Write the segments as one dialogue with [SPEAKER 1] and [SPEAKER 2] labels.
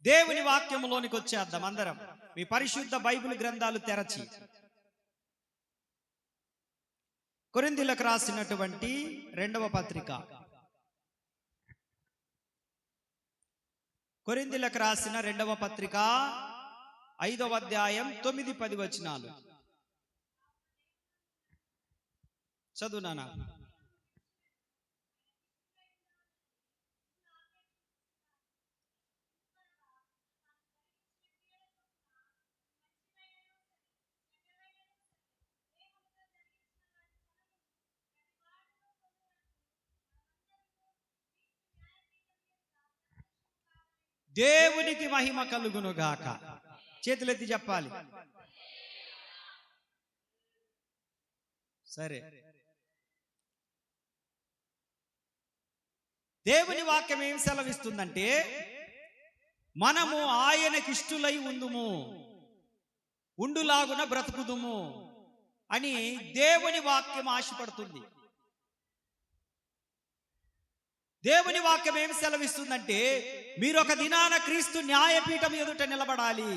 [SPEAKER 1] దేవుని వాక్యములోనికి వచ్చేద్దాం అందరం. మీ పరిశుద్ధ బైబిల్ గ్రంథాలు తెరచి కొరింథీయులకు రాసినటువంటి రెండవ పత్రిక, కొరింథీయులకు రాసిన రెండవ పత్రిక 5వ అధ్యాయం 9-10 వచనాలు చదువునానా. దేవునికి మహిమ కలుగును గాక. చేతులెత్తి చెప్పాలి. సరే, దేవుని వాక్యం ఏం సెలవిస్తుందంటే, మనము ఆయనకిష్టులై ఉందుము, ఉండులాగున బ్రతుకుదుము అని దేవుని వాక్యం ఆశపడుతుంది. దేవుని వాక్యం ఏం సెలవిస్తుందంటే, మీరు ఒక దినాన క్రీస్తు న్యాయపీఠం ఎదుట నిలబడాలి.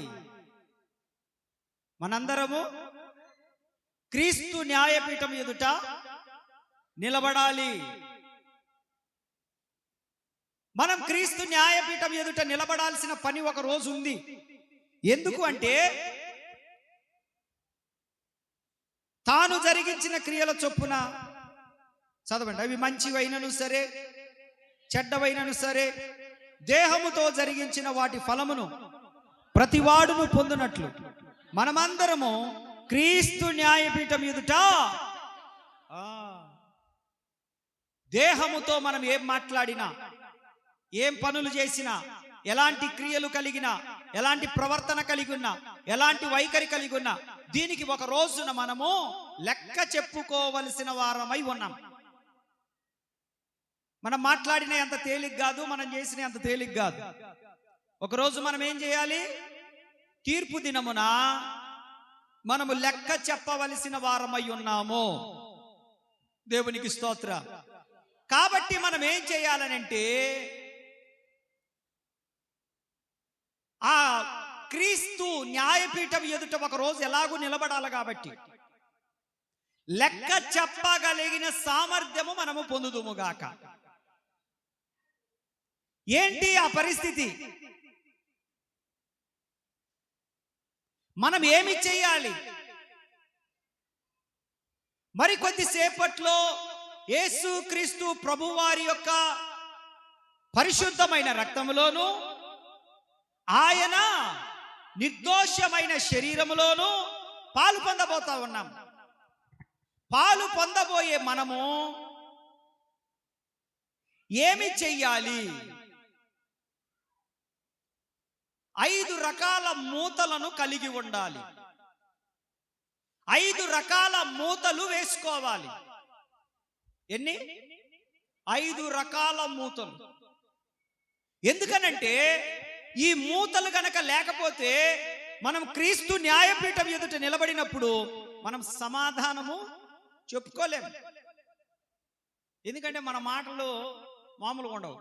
[SPEAKER 1] మనందరము క్రీస్తు న్యాయపీఠం ఎదుట నిలబడాలి. మనం క్రీస్తు న్యాయపీఠం ఎదుట నిలబడాల్సిన పని ఒక రోజు ఉంది. ఎందుకు అంటే, తాను జరిగించిన క్రియల చొప్పున చదవండి, అవి మంచివైనను సరే చెడ్డవైనను సరే, దేహముతో జరిగించిన వాటి ఫలమును ప్రతివాడును పొందునట్లు మనమందరము క్రీస్తు న్యాయపీఠం ఎదుట దేహముతో మనం ఏం మాట్లాడినా, ఏం పనులు చేసినా, ఎలాంటి క్రియలు కలిగినా, ఎలాంటి ప్రవర్తన కలిగి ఉన్నా, ఎలాంటి వైఖరి కలిగి ఉన్నా, దీనికి ఒక రోజున మనము లెక్క చెప్పుకోవలసిన వారమై ఉన్నాం. మనం మాట్లాడిన అంత తేలిక కాదు, మనం చేసిన అంత తేలిక కాదు. ఒకరోజు మనం ఏం చేయాలి? తీర్పు దినమున మనము లెక్క చెప్పవలసిన వారమై ఉన్నాము. దేవునికి స్తోత్ర. కాబట్టి మనం ఏం చేయాలనంటే, ఆ క్రీస్తు న్యాయపీఠం ఎదుట ఒక రోజు ఎలాగూ నిలబడాలి. కాబట్టి లెక్క చెప్పగలిగిన సామర్థ్యము మనము పొందుదుముగాక. ఏంటి ఆ పరిస్థితి? మనం ఏమి చేయాలి? మరి కొద్దిసేపట్లో యేసు క్రీస్తు ప్రభువారి యొక్క పరిశుద్ధమైన రక్తములోను, ఆయన నిర్దోషమైన శరీరములోను పాలు పొందబోతా ఉన్నాం. పాలు పొందబోయే మనము ఏమి చెయ్యాలి? 5 రకాల మూతలను కలిగి ఉండాలి. 5 రకాల మూతలు వేసుకోవాలి. ఎన్ని? 5 రకాల మూతలు. ఎందుకనంటే, ఈ మూతలు గనక లేకపోతే మనం క్రీస్తు న్యాయపీఠం ఎదుట నిలబడినప్పుడు మనం సమాధానము చెప్పుకోలేము. ఎందుకంటే మన మాటలు మామూలుగా ఉండవు,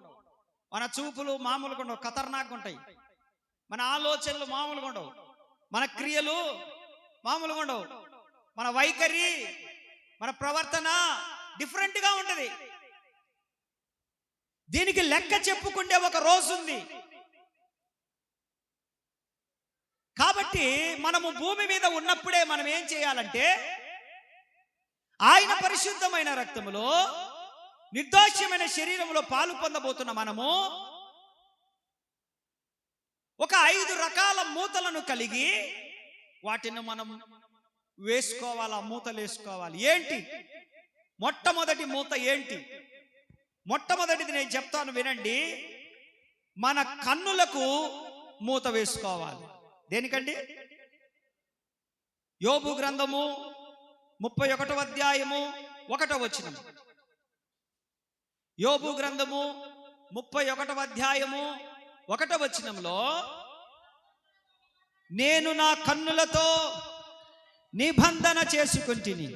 [SPEAKER 1] మన చూపులు మామూలుగా ఉండవు, ఖతర్నాక్ ఉంటాయి. మన ఆలోచనలు మామూలుగా ఉండవు, మన క్రియలు మామూలుగా ఉండవు, మన వైఖరి, మన ప్రవర్తన డిఫరెంట్గా ఉంటుంది. దీనికి లెక్క చెప్పుకుంటే ఒక రోజు ఉంది. కాబట్టి మనము భూమి మీద ఉన్నప్పుడే మనం ఏం చేయాలంటే, ఆయన పరిశుద్ధమైన రక్తములో, నిర్దోషమైన శరీరంలో పాలు పొందబోతున్న మనము ఒక 5 రకాల మూతలను కలిగి వాటిని మనం వేసుకోవాలి. ఆ మూతలు వేసుకోవాలి. ఏంటి? మొట్టమొదటి మూత ఏంటి? మొట్టమొదటిది నేను చెప్తాను, వినండి. మన కన్నులకు మూత వేసుకోవాలి. దేనికండి? యోబు గ్రంథము 31వ అధ్యాయము 1వ వచనం. యోబు గ్రంథము 31వ అధ్యాయము 1వ వచనంలో, నేను నా కన్నులతో నిబంధన చేసుకుంటిని,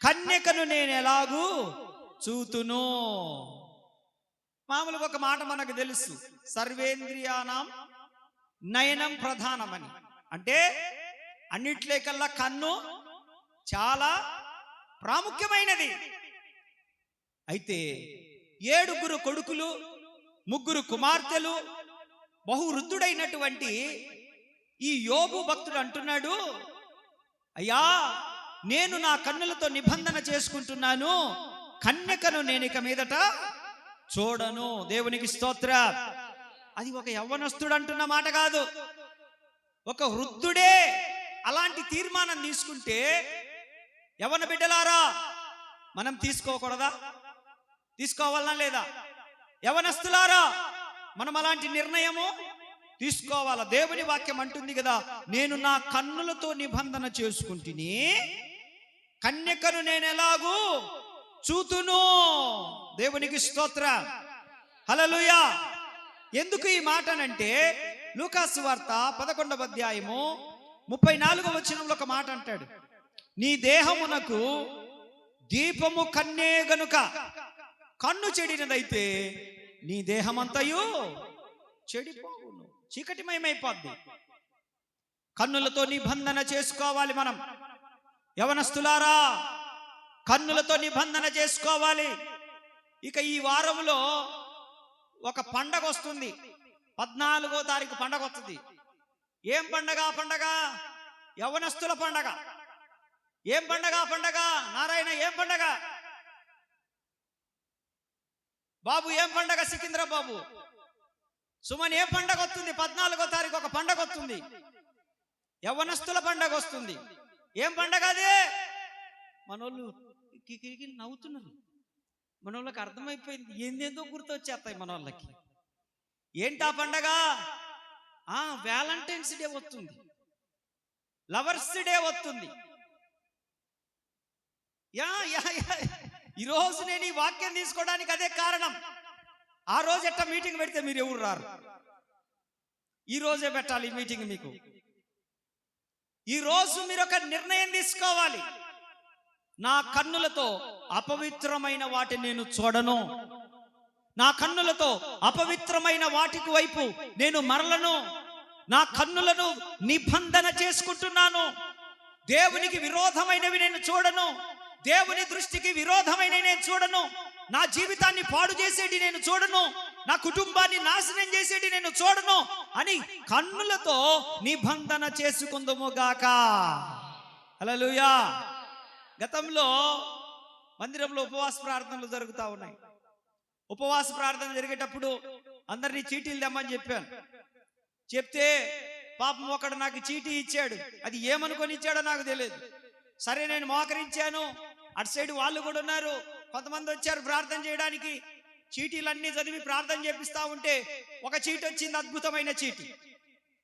[SPEAKER 1] కన్యకను నేను ఎలాగూ చూతును. మామూలుగా ఒక మాట మనకు తెలుసు, సర్వేంద్రియానాం నయనం ప్రధానమని. అంటే అన్నిట్లేకల్లా కన్ను చాలా ప్రాముఖ్యమైనది. అయితే 7 కొడుకులు 3 కుమార్తెలు బహువృద్ధుడైనటువంటి ఈ యోబు భక్తుడు అంటున్నాడు, అయ్యా నేను నా కన్నులతో నిబంధన చేసుకుంటున్నాను, కన్యకను నేను ఇక మీదట చూడను. దేవునికి స్తోత్ర. అది ఒక యవ్వనస్తుడు అంటున్న మాట కాదు, ఒక వృద్ధుడే అలాంటి తీర్మానం తీసుకుంటే యవ్వన బిడ్డలారా మనం తీసుకోకూడదా? తీసుకోవాలనా లేదా? యవ్వనస్తులారా మనం అలాంటి నిర్ణయము తీసుకోవాలా? దేవుని వాక్యం అంటుంది కదా, నేను నా కన్నులతో నిబంధన చేసుకుంటుని, కన్యకను నేను ఎలాగూ చూతును. దేవునికి స్తోత్ర. హల్లెలూయా. ఎందుకు ఈ మాటనంటే లూకాసు వార్త 11వ అధ్యాయము 34వ వచనంలో ఒక మాట అంటాడు, నీ దేహమునకు దీపము కన్నే గనుక కన్ను చెడినదైతే నీ దేహమంతయు చెడిపోవును, చీకటిమయమైపోద్ది. కన్నులతో నిబంధన చేసుకోవాలి మనం. యవనస్తులారా కన్నులతో నిబంధన చేసుకోవాలి. ఇక ఈ వారంలో ఒక పండగ వస్తుంది, 14వ తారీఖు పండగ వస్తుంది. ఏం పండగ? పండగ యవనస్తుల పండగ. ఏం పండగ? పండగ నారాయణ. ఏం పండగ బాబు? ఏం పండగ సికింద్ర బాబు? సుమన్ ఏం పండగ వస్తుంది? 14వ తారీఖు ఒక పండగ వస్తుంది, యవనస్తుల పండగ వస్తుంది. ఏం పండగ అది? మనోళ్ళు కికిరికి నవ్వుతున్నారు. మనోళ్ళకి అర్థమైపోయింది, ఏందేందో గుర్తొచ్చేస్తాయి మనోళ్ళకి. ఏంటా పండగ? వ్యాలంటైన్స్ డే వస్తుంది, లవర్స్ డే వస్తుంది. ఈరోజు నేను ఈ వాక్యం తీసుకోవడానికి అదే కారణం. ఆ రోజు ఎట్ట మీటింగ్ పెడితే మీరు ఎవరు రారు. ఈ రోజే పెట్టాలి ఈ మీటింగ్ మీకు. ఈ రోజు మీరు ఒక నిర్ణయం తీసుకోవాలి, నా కన్నులతో అపవిత్రమైన వాటిని నేను చూడను, నా కన్నులతో అపవిత్రమైన వాటికి వైపు నేను మరలను, నా కన్నులను నిబంధన చేసుకుంటున్నాను. దేవునికి విరోధమైనవి నేను చూడను, దేవుని దృష్టికి విరోధమైన నేను చూడను, నా జీవితాన్ని పాడు చేసేటి నేను చూడను, నా కుటుంబాన్ని నాశనం చేసేటి నేను చూడను అని కన్నులతో నిబంధన చేసుకుందుము గాక. హల్లెలూయా. గతంలో మందిరంలో ఉపవాస ప్రార్థనలు జరుగుతూ ఉన్నాయి. ఉపవాస ప్రార్థన జరిగేటప్పుడు అందరినీ చీటీలు తెమ్మని చెప్పాను. చెప్తే పాపం ఒకడు నాకు చీటీ ఇచ్చాడు, అది ఏమనుకొని ఇచ్చాడో నాకు తెలియదు. సరే నేను మోకరించాను, అటు సైడ్ వాళ్ళు కూడా ఉన్నారు, కొంతమంది వచ్చారు ప్రార్థన చేయడానికి. చీటీలన్నీ చదివి ప్రార్థన చేపిస్తా ఉంటే ఒక చీటీ వచ్చింది, అద్భుతమైన చీటీ.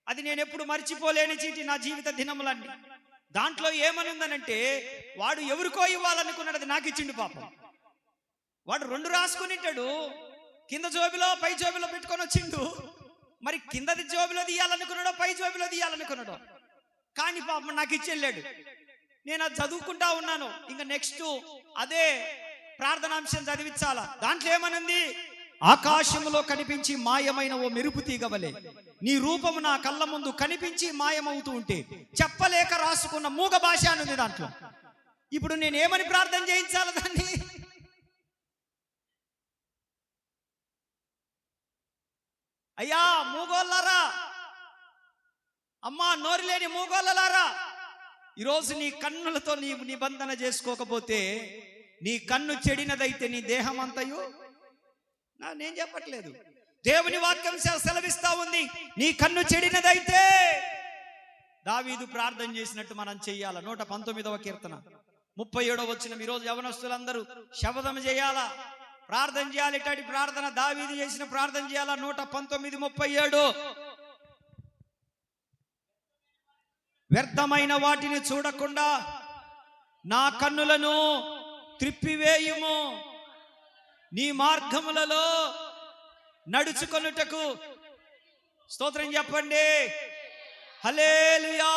[SPEAKER 1] అది నేను ఎప్పుడు మర్చిపోలేని చీటీ నా జీవిత దినములన్నీ. దాంట్లో ఏమనుందనంటే వాడు ఎవరికో ఇవ్వాలనుకున్నాడు, నాకు ఇచ్చిండు పాపం. వాడు 2 రాసుకునింటాడు, కింద జోబిలో పై జోబిలో పెట్టుకొని వచ్చిండు. మరి కిందది జోబిలో తీయాలనుకున్నాడో పై జోబిలో తీయాలనుకున్నాడో, కానీ పాపం నాకు ఇచ్చెళ్ళాడు. నేను అది చదువుకుంటా ఉన్నాను. ఇంకా నెక్స్ట్ అదే ప్రార్థనాంశం చదివించాలా. దాంట్లో ఏమనుంది? ఆకాశములో కనిపించి మాయమైన ఓ మెరుపు తీగవలే నీ రూపము నా కళ్ళ ముందు కనిపించి మాయమవుతూ ఉంటే చెప్పలేక రాసుకున్న మూగ భాష అనుంది దాంట్లో. ఇప్పుడు నేను ఏమని ప్రార్థన చేయించాలి దాన్ని? అయ్యా మూగోళ్ళారా, అమ్మా నోరు లేని మూగోళ్ళలారా, ఈరోజు నీ కన్నులతో నీ నిబంధన చేసుకోకపోతే, నీ కన్ను చెడినదైతే నీ దేహం అంతయు, నేను చెప్పట్లేదు, దేవుని వాక్యం సెలవిస్తా ఉంది, నీ కన్ను చెడినదైతే దావీదు ప్రార్థన చేసినట్టు మనం చెయ్యాలా. 119వ కీర్తన 37వ వచనం. ఈరోజు యవనస్తులందరూ శపథం చేయాలా, ప్రార్థన చేయాలి. ఇట్లాంటి ప్రార్థన దావీదు చేసిన ప్రార్థన చేయాలా. 119:37. వ్యర్థమైన వాటిని చూడకుండా నా కన్నులను త్రిప్పివేయుము, నీ మార్గములలో నడుచుకొనుటకు. స్తోత్రం చెప్పండి. హల్లెలూయా.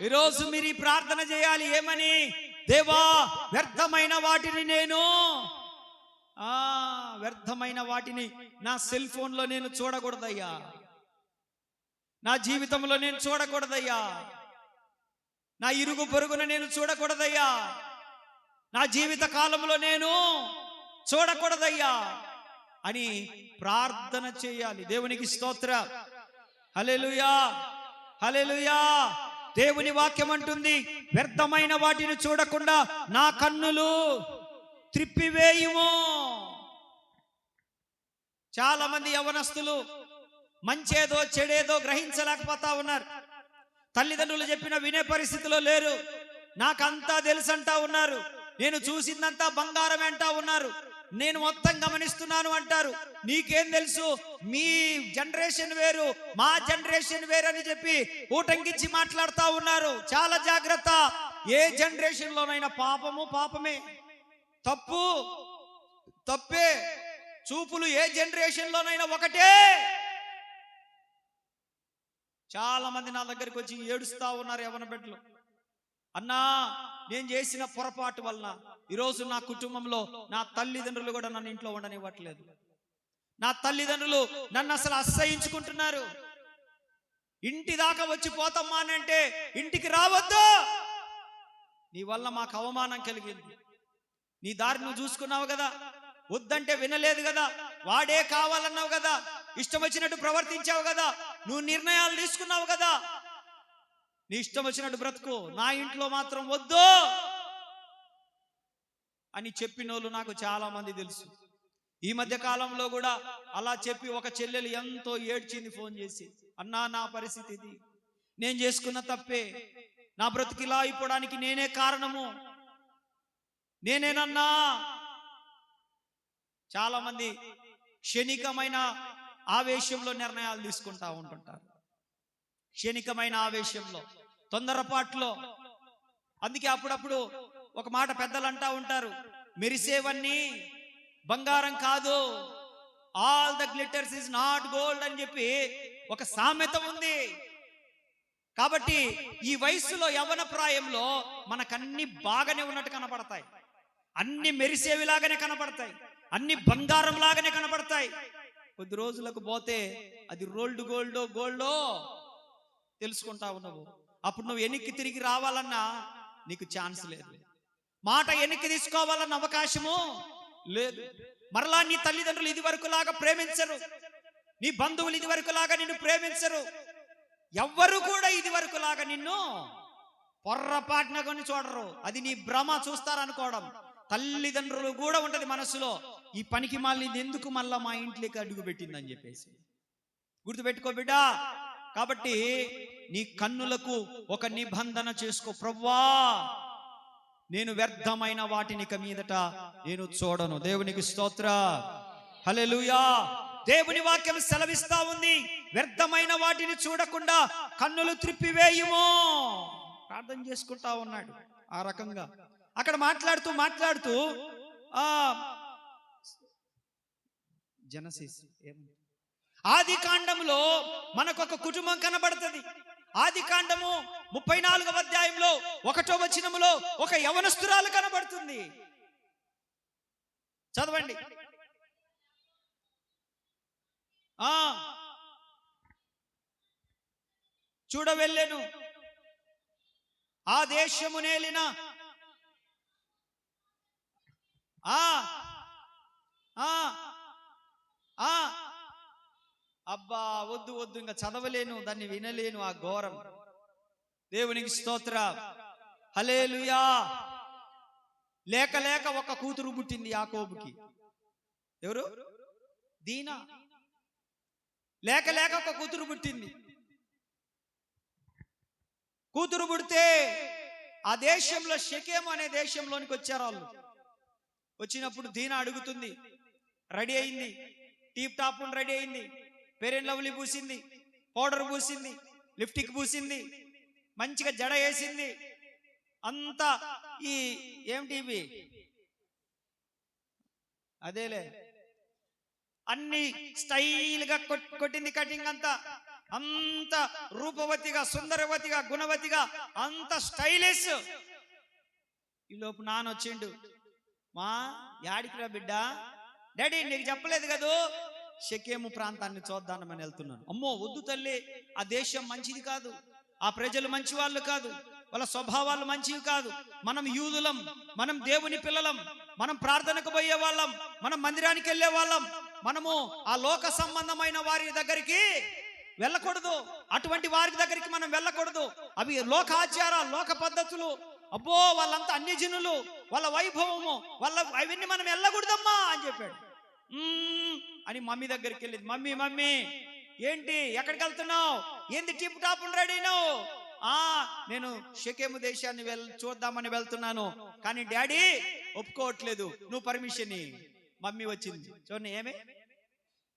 [SPEAKER 1] ఈరోజు మీరు ఈ ప్రార్థన చేయాలి. ఏమని? దేవా, వ్యర్థమైన వాటిని నేను వ్యర్థమైన వాటిని నా సెల్ ఫోన్లో నేను చూడకూడదయ్యా. నా జీవితంలో నేను చూడకూడదయ్యా, నా ఇరుగు పొరుగును నేను చూడకూడదయ్యా, నా జీవిత కాలంలో నేను చూడకూడదయ్యా అని ప్రార్థన చేయాలి. దేవునికి స్తోత్ర. హల్లెలూయా, హల్లెలూయా. దేవుని వాక్యం అంటుంది, వ్యర్థమైన వాటిని చూడకుండా నా కన్నులు త్రిప్పివేయుము. చాలా మంది యవనస్తులు మంచేదో చెడేదో గ్రహించలేకపోతా ఉన్నారు. తల్లిదండ్రులు చెప్పిన వినే పరిస్థితిలో లేరు. నాకంతా తెలుసంటా ఉన్నారు. నేను చూసిందంతా బంగారం అంటా ఉన్నారు. నేను మొత్తం గమనిస్తున్నాను అంటారు. నీకేం తెలుసు, మీ జనరేషన్ వేరు, మా జనరేషన్ వేరు అని చెప్పి ఊటంకించి మాట్లాడుతూ ఉన్నారు. చాలా జాగ్రత్త. ఏ జనరేషన్ లోనైనా పాపము పాపమే, తప్పు తప్పే. చూపులు ఏ జనరేషన్ లోనైనా ఒకటే. చాలా మంది నా దగ్గరికి వచ్చి ఏడుస్తా ఉన్నారు యవ్వన బిడ్డలు. అన్నా, నేను చేసిన పొరపాటు వలన ఈరోజు నా కుటుంబంలో నా తల్లిదండ్రులు కూడా నన్ను ఇంట్లో ఉండనివ్వట్లేదు. నా తల్లిదండ్రులు నన్ను అసలు అసహ్యించుకుంటున్నారు. ఇంటి దాకా వచ్చి పోతమ్మా అని అంటే ఇంటికి రావద్దు, నీ వల్ల మాకు అవమానం కలిగింది, నీ దారి నువ్వు చూసుకున్నావు కదా, వద్దంటే వినలేదు కదా, వాడే కావాలన్నావు కదా, ఇష్టం వచ్చినట్టు ప్రవర్తించావు కదా, నువ్వు నిర్ణయాలు తీసుకున్నావు కదా, నీ ఇష్టం వచ్చినట్టు బ్రతుకు, నా ఇంట్లో మాత్రం వద్దు అని చెప్పిన వాళ్ళు నాకు చాలా మంది తెలుసు. ఈ మధ్య కాలంలో కూడా అలా చెప్పి ఒక చెల్లెలు ఎంతో ఏడ్చింది ఫోన్ చేసి, అన్నా నా పరిస్థితి ఇది, నేను చేసుకున్న తప్పే, నా బ్రతుకిలా అయిపోవడానికి నేనే కారణము, నేనేనన్నా. చాలా మంది క్షణికమైన ఆవేశంలో నిర్ణయాలు తీసుకుంటా ఉంటుంటారు. క్షణికమైన ఆవేశంలో, తొందరపాట్లో. అందుకే అప్పుడప్పుడు ఒక మాట పెద్దలు అంటా ఉంటారు, మెరిసేవన్నీ బంగారం కాదు, all the glitters is not gold అని చెప్పి ఒక సామెత ఉంది. కాబట్టి ఈ వయస్సులో యవ్వన ప్రాయంలో మనకన్నీ బాగానే ఉన్నట్టు కనపడతాయి, అన్ని మెరిసేవిలాగానే కనపడతాయి, అన్ని బంగారం లాగానే కనపడతాయి. కొద్ది రోజులకు పోతే అది రోల్డ్ గోల్డో తెలుసుకుంటా ఉన్నావు. అప్పుడు నువ్వు వెనక్కి తిరిగి రావాలన్నా నీకు ఛాన్స్ లేదు, మాట వెనక్కి తీసుకోవాలన్న అవకాశము లేదు. మరలా నీ తల్లిదండ్రులు ఇది వరకు లాగా ప్రేమించరు, నీ బంధువులు ఇది వరకు లాగా నిన్ను ప్రేమించరు, ఎవ్వరు కూడా ఇది వరకు లాగా నిన్ను పొర్రపాటున కొని చూడరు. అది నీ భ్రమ, చూస్తారనుకోవడం. తల్లిదండ్రులు కూడా ఉంటది మనసులో, ఈ పనికి మళ్ళీ ఎందుకు మళ్ళా మా ఇంట్లోకి అడుగు పెట్టిందని చెప్పేసి. గుర్తుపెట్టుకో బిడ్డా. కాబట్టి నీ కన్నులకు ఒక నిబంధన చేసుకో, ప్రభువా నేను వ్యర్థమైన వాటిని ఇక మీదట నేను చూడను. దేవునికి స్తోత్ర. హల్లెలూయా. దేవుని వాక్యం సెలవిస్తా ఉంది, వ్యర్థమైన వాటిని చూడకుండా కన్నులు త్రిప్పివేయుము. ప్రార్థన చేసుకుంటా ఉన్నాడు ఆ రకంగా. అక్కడ మాట్లాడుతూ జెనసిస్ ఆది కాండంలో మనకొక కుటుంబం కనబడుతుంది. ఆది కాండము 34వ అధ్యాయంలో 1వ వచనములో ఒక యవనస్తురాలు కనబడుతుంది. చదవండి. చూడవెళ్ళెను ఆ దేశము నేలిన అబ్బా వద్దు ఇంకా చదవలేను, దాన్ని వినలేను, ఆ ఘోరం. దేవునికి స్తోత్ర. హల్లెలూయా. లేక లేక ఒక కూతురు పుట్టింది యాకోబుకి. ఎవరు? దీనా. లేక లేక ఒక కూతురు పుట్టింది. కూతురు పుడితే ఆ దేశంలో షెకెము అనే దేశంలోనికి వచ్చారు వాళ్ళు. వచ్చినప్పుడు దీనా అడుగుతుంది, రెడీ అయింది, టీప్ టాప్ రెడీ అయింది, ఫెయిర్ లవ్లీ పూసింది, పౌడర్ పూసింది, లిప్టిక్ పూసింది, మంచిగా జడ వేసింది, అంతా ఈ ఏమిటి ఇవి అదేలే అన్ని స్టైల్ గా కొట్టింది, కటింగ్ అంతా అంత రూపవతిగా, సుందరవతిగా, గుణవతిగా, అంత స్టైలిష్. ఈ లోపు నాన్న వచ్చిండు, మా యాడికి రా బిడ్డ, డాడీ నీకు చెప్పలేదు కదూ షెకెము ప్రాంతాన్ని చూద్దామని వెళ్తున్నాను. అమ్మో వద్దు తల్లి, ఆ దేశం మంచిది కాదు, ఆ ప్రజలు మంచి వాళ్ళు కాదు, వాళ్ళ స్వభావాలు మంచివి కాదు. మనం యూదులం, మనం దేవుని పిల్లలం, మనం ప్రార్థనకు పోయే వాళ్ళం, మనం మందిరానికి వెళ్ళే వాళ్ళం. మనము ఆ లోక సంబంధమైన వారి దగ్గరికి వెళ్ళకూడదు, అటువంటి వారి దగ్గరికి మనం వెళ్ళకూడదు. అవి లోక ఆచారాలు, లోక పద్ధతులు. అబ్బో వాళ్ళంతా అన్యజనులు, వాళ్ళ వైభవము, అవన్నీ మనం వెళ్ళకూడదమ్మా అని చెప్పాడు. అని మమ్మీ దగ్గరికి వెళ్ళింది. మమ్మీ మమ్మీ ఏంటి, ఎక్కడికి వెళ్తున్నావు, ఏంది టిప్ టాప్ రెడీను? నేను షెకెము దేశాన్ని చూద్దామని వెళ్తున్నాను, కానీ డాడీ ఒప్పుకోవట్లేదు, నువ్వు పర్మిషన్. మమ్మీ వచ్చింది. చూడండి, ఏమే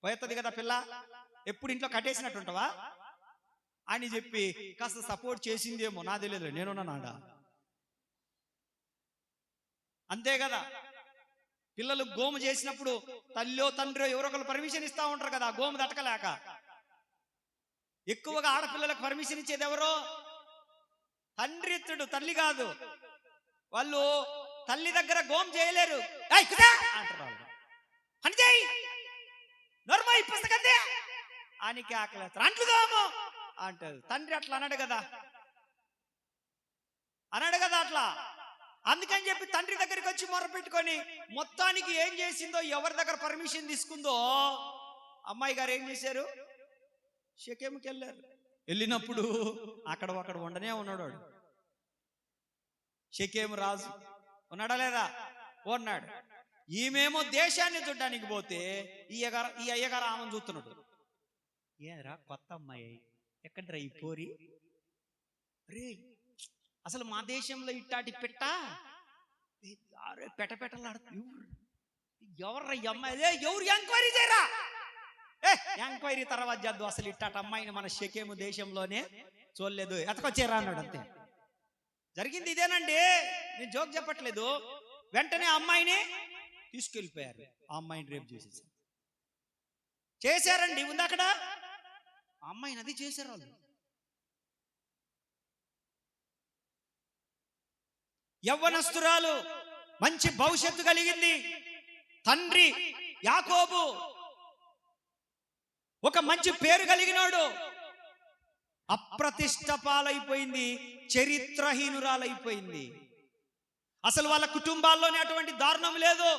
[SPEAKER 1] పోతుంది కదా పిల్ల, ఎప్పుడు ఇంట్లో కట్టేసినట్టుంటావా అని చెప్పి కాస్త సపోర్ట్ చేసిందేమో, నా తెలియదు, నేనున్నాడా. అంతే కదా, పిల్లలు గోము చేసినప్పుడు తల్లో తండ్రి ఎవరో ఒకరు పర్మిషన్ ఇస్తా ఉంటారు కదా, గోము దట్టకలేక. ఎక్కువగా ఆడపిల్లలకు పర్మిషన్ ఇచ్చేది ఎవరో? తండ్రి ఇత్తడు, తల్లి కాదు. వాళ్ళు తల్లి దగ్గర గోము చేయలేరు అంటారు. అని చేయి నర్మై పుస్తకందే అని కేకలేస్తారు. అంట్లు గోము అంటారు. తండ్రి అట్లా అన్నాడు కదా, అట్లా. అందుకని చెప్పి తండ్రి దగ్గరికి వచ్చి మొర పెట్టుకొని మొత్తానికి ఏం చేసిందో, ఎవరి దగ్గర పర్మిషన్ తీసుకుందో, అమ్మాయి గారు ఏం చేశారు, షెకెముకి వెళ్ళారు. వెళ్ళినప్పుడు అక్కడ ఉండనే ఉన్నాడు. షెకెము రాజు ఉన్నాడా లేదా? ఉన్నాడు. ఈమెమో దేశాన్ని చూడడానికి పోతే ఈ అయ్యగారు ఆమెను చూస్తున్నాడు. ఏరా కొత్త అమ్మాయి, ఎక్కడ్రా ఈ పోరి, రే అసలు మా దేశంలో ఇట్టాటి పెట్టలాడుతు ఎవర్రా ఈ అమ్మాయి, ఎవరు ఎంక్వైరీ చేయరా, ఎంక్వైరీ తర్వాత చేద్దాం, అసలు ఇట్టాటి అమ్మాయిని మన షెకెము దేశంలోనే చూడలేదు, ఎతకొచ్చేరా అన్నాడు. అంతే జరిగింది, ఇదేనండి, నేను జోక్ చెప్పట్లేదు. వెంటనే అమ్మాయిని తీసుకెళ్ళిపోయారు, ఆ అమ్మాయిని రేపు చేశారండి. ఉంది అక్కడ అమ్మాయిని, అది చేశారు వాళ్ళు. యవ్వనస్తురాలు, మంచి భవిష్యత్తు కలిగింది. తండ్రి యాకోబు ఒక మంచి పేరు కలిగినాడు, అప్రతిష్ట పాలైపోయింది, చరిత్రహీనురాలైపోయింది. అసలు వాళ్ళ కుటుంబాల్లోనే అటువంటి దారుణం లేదు.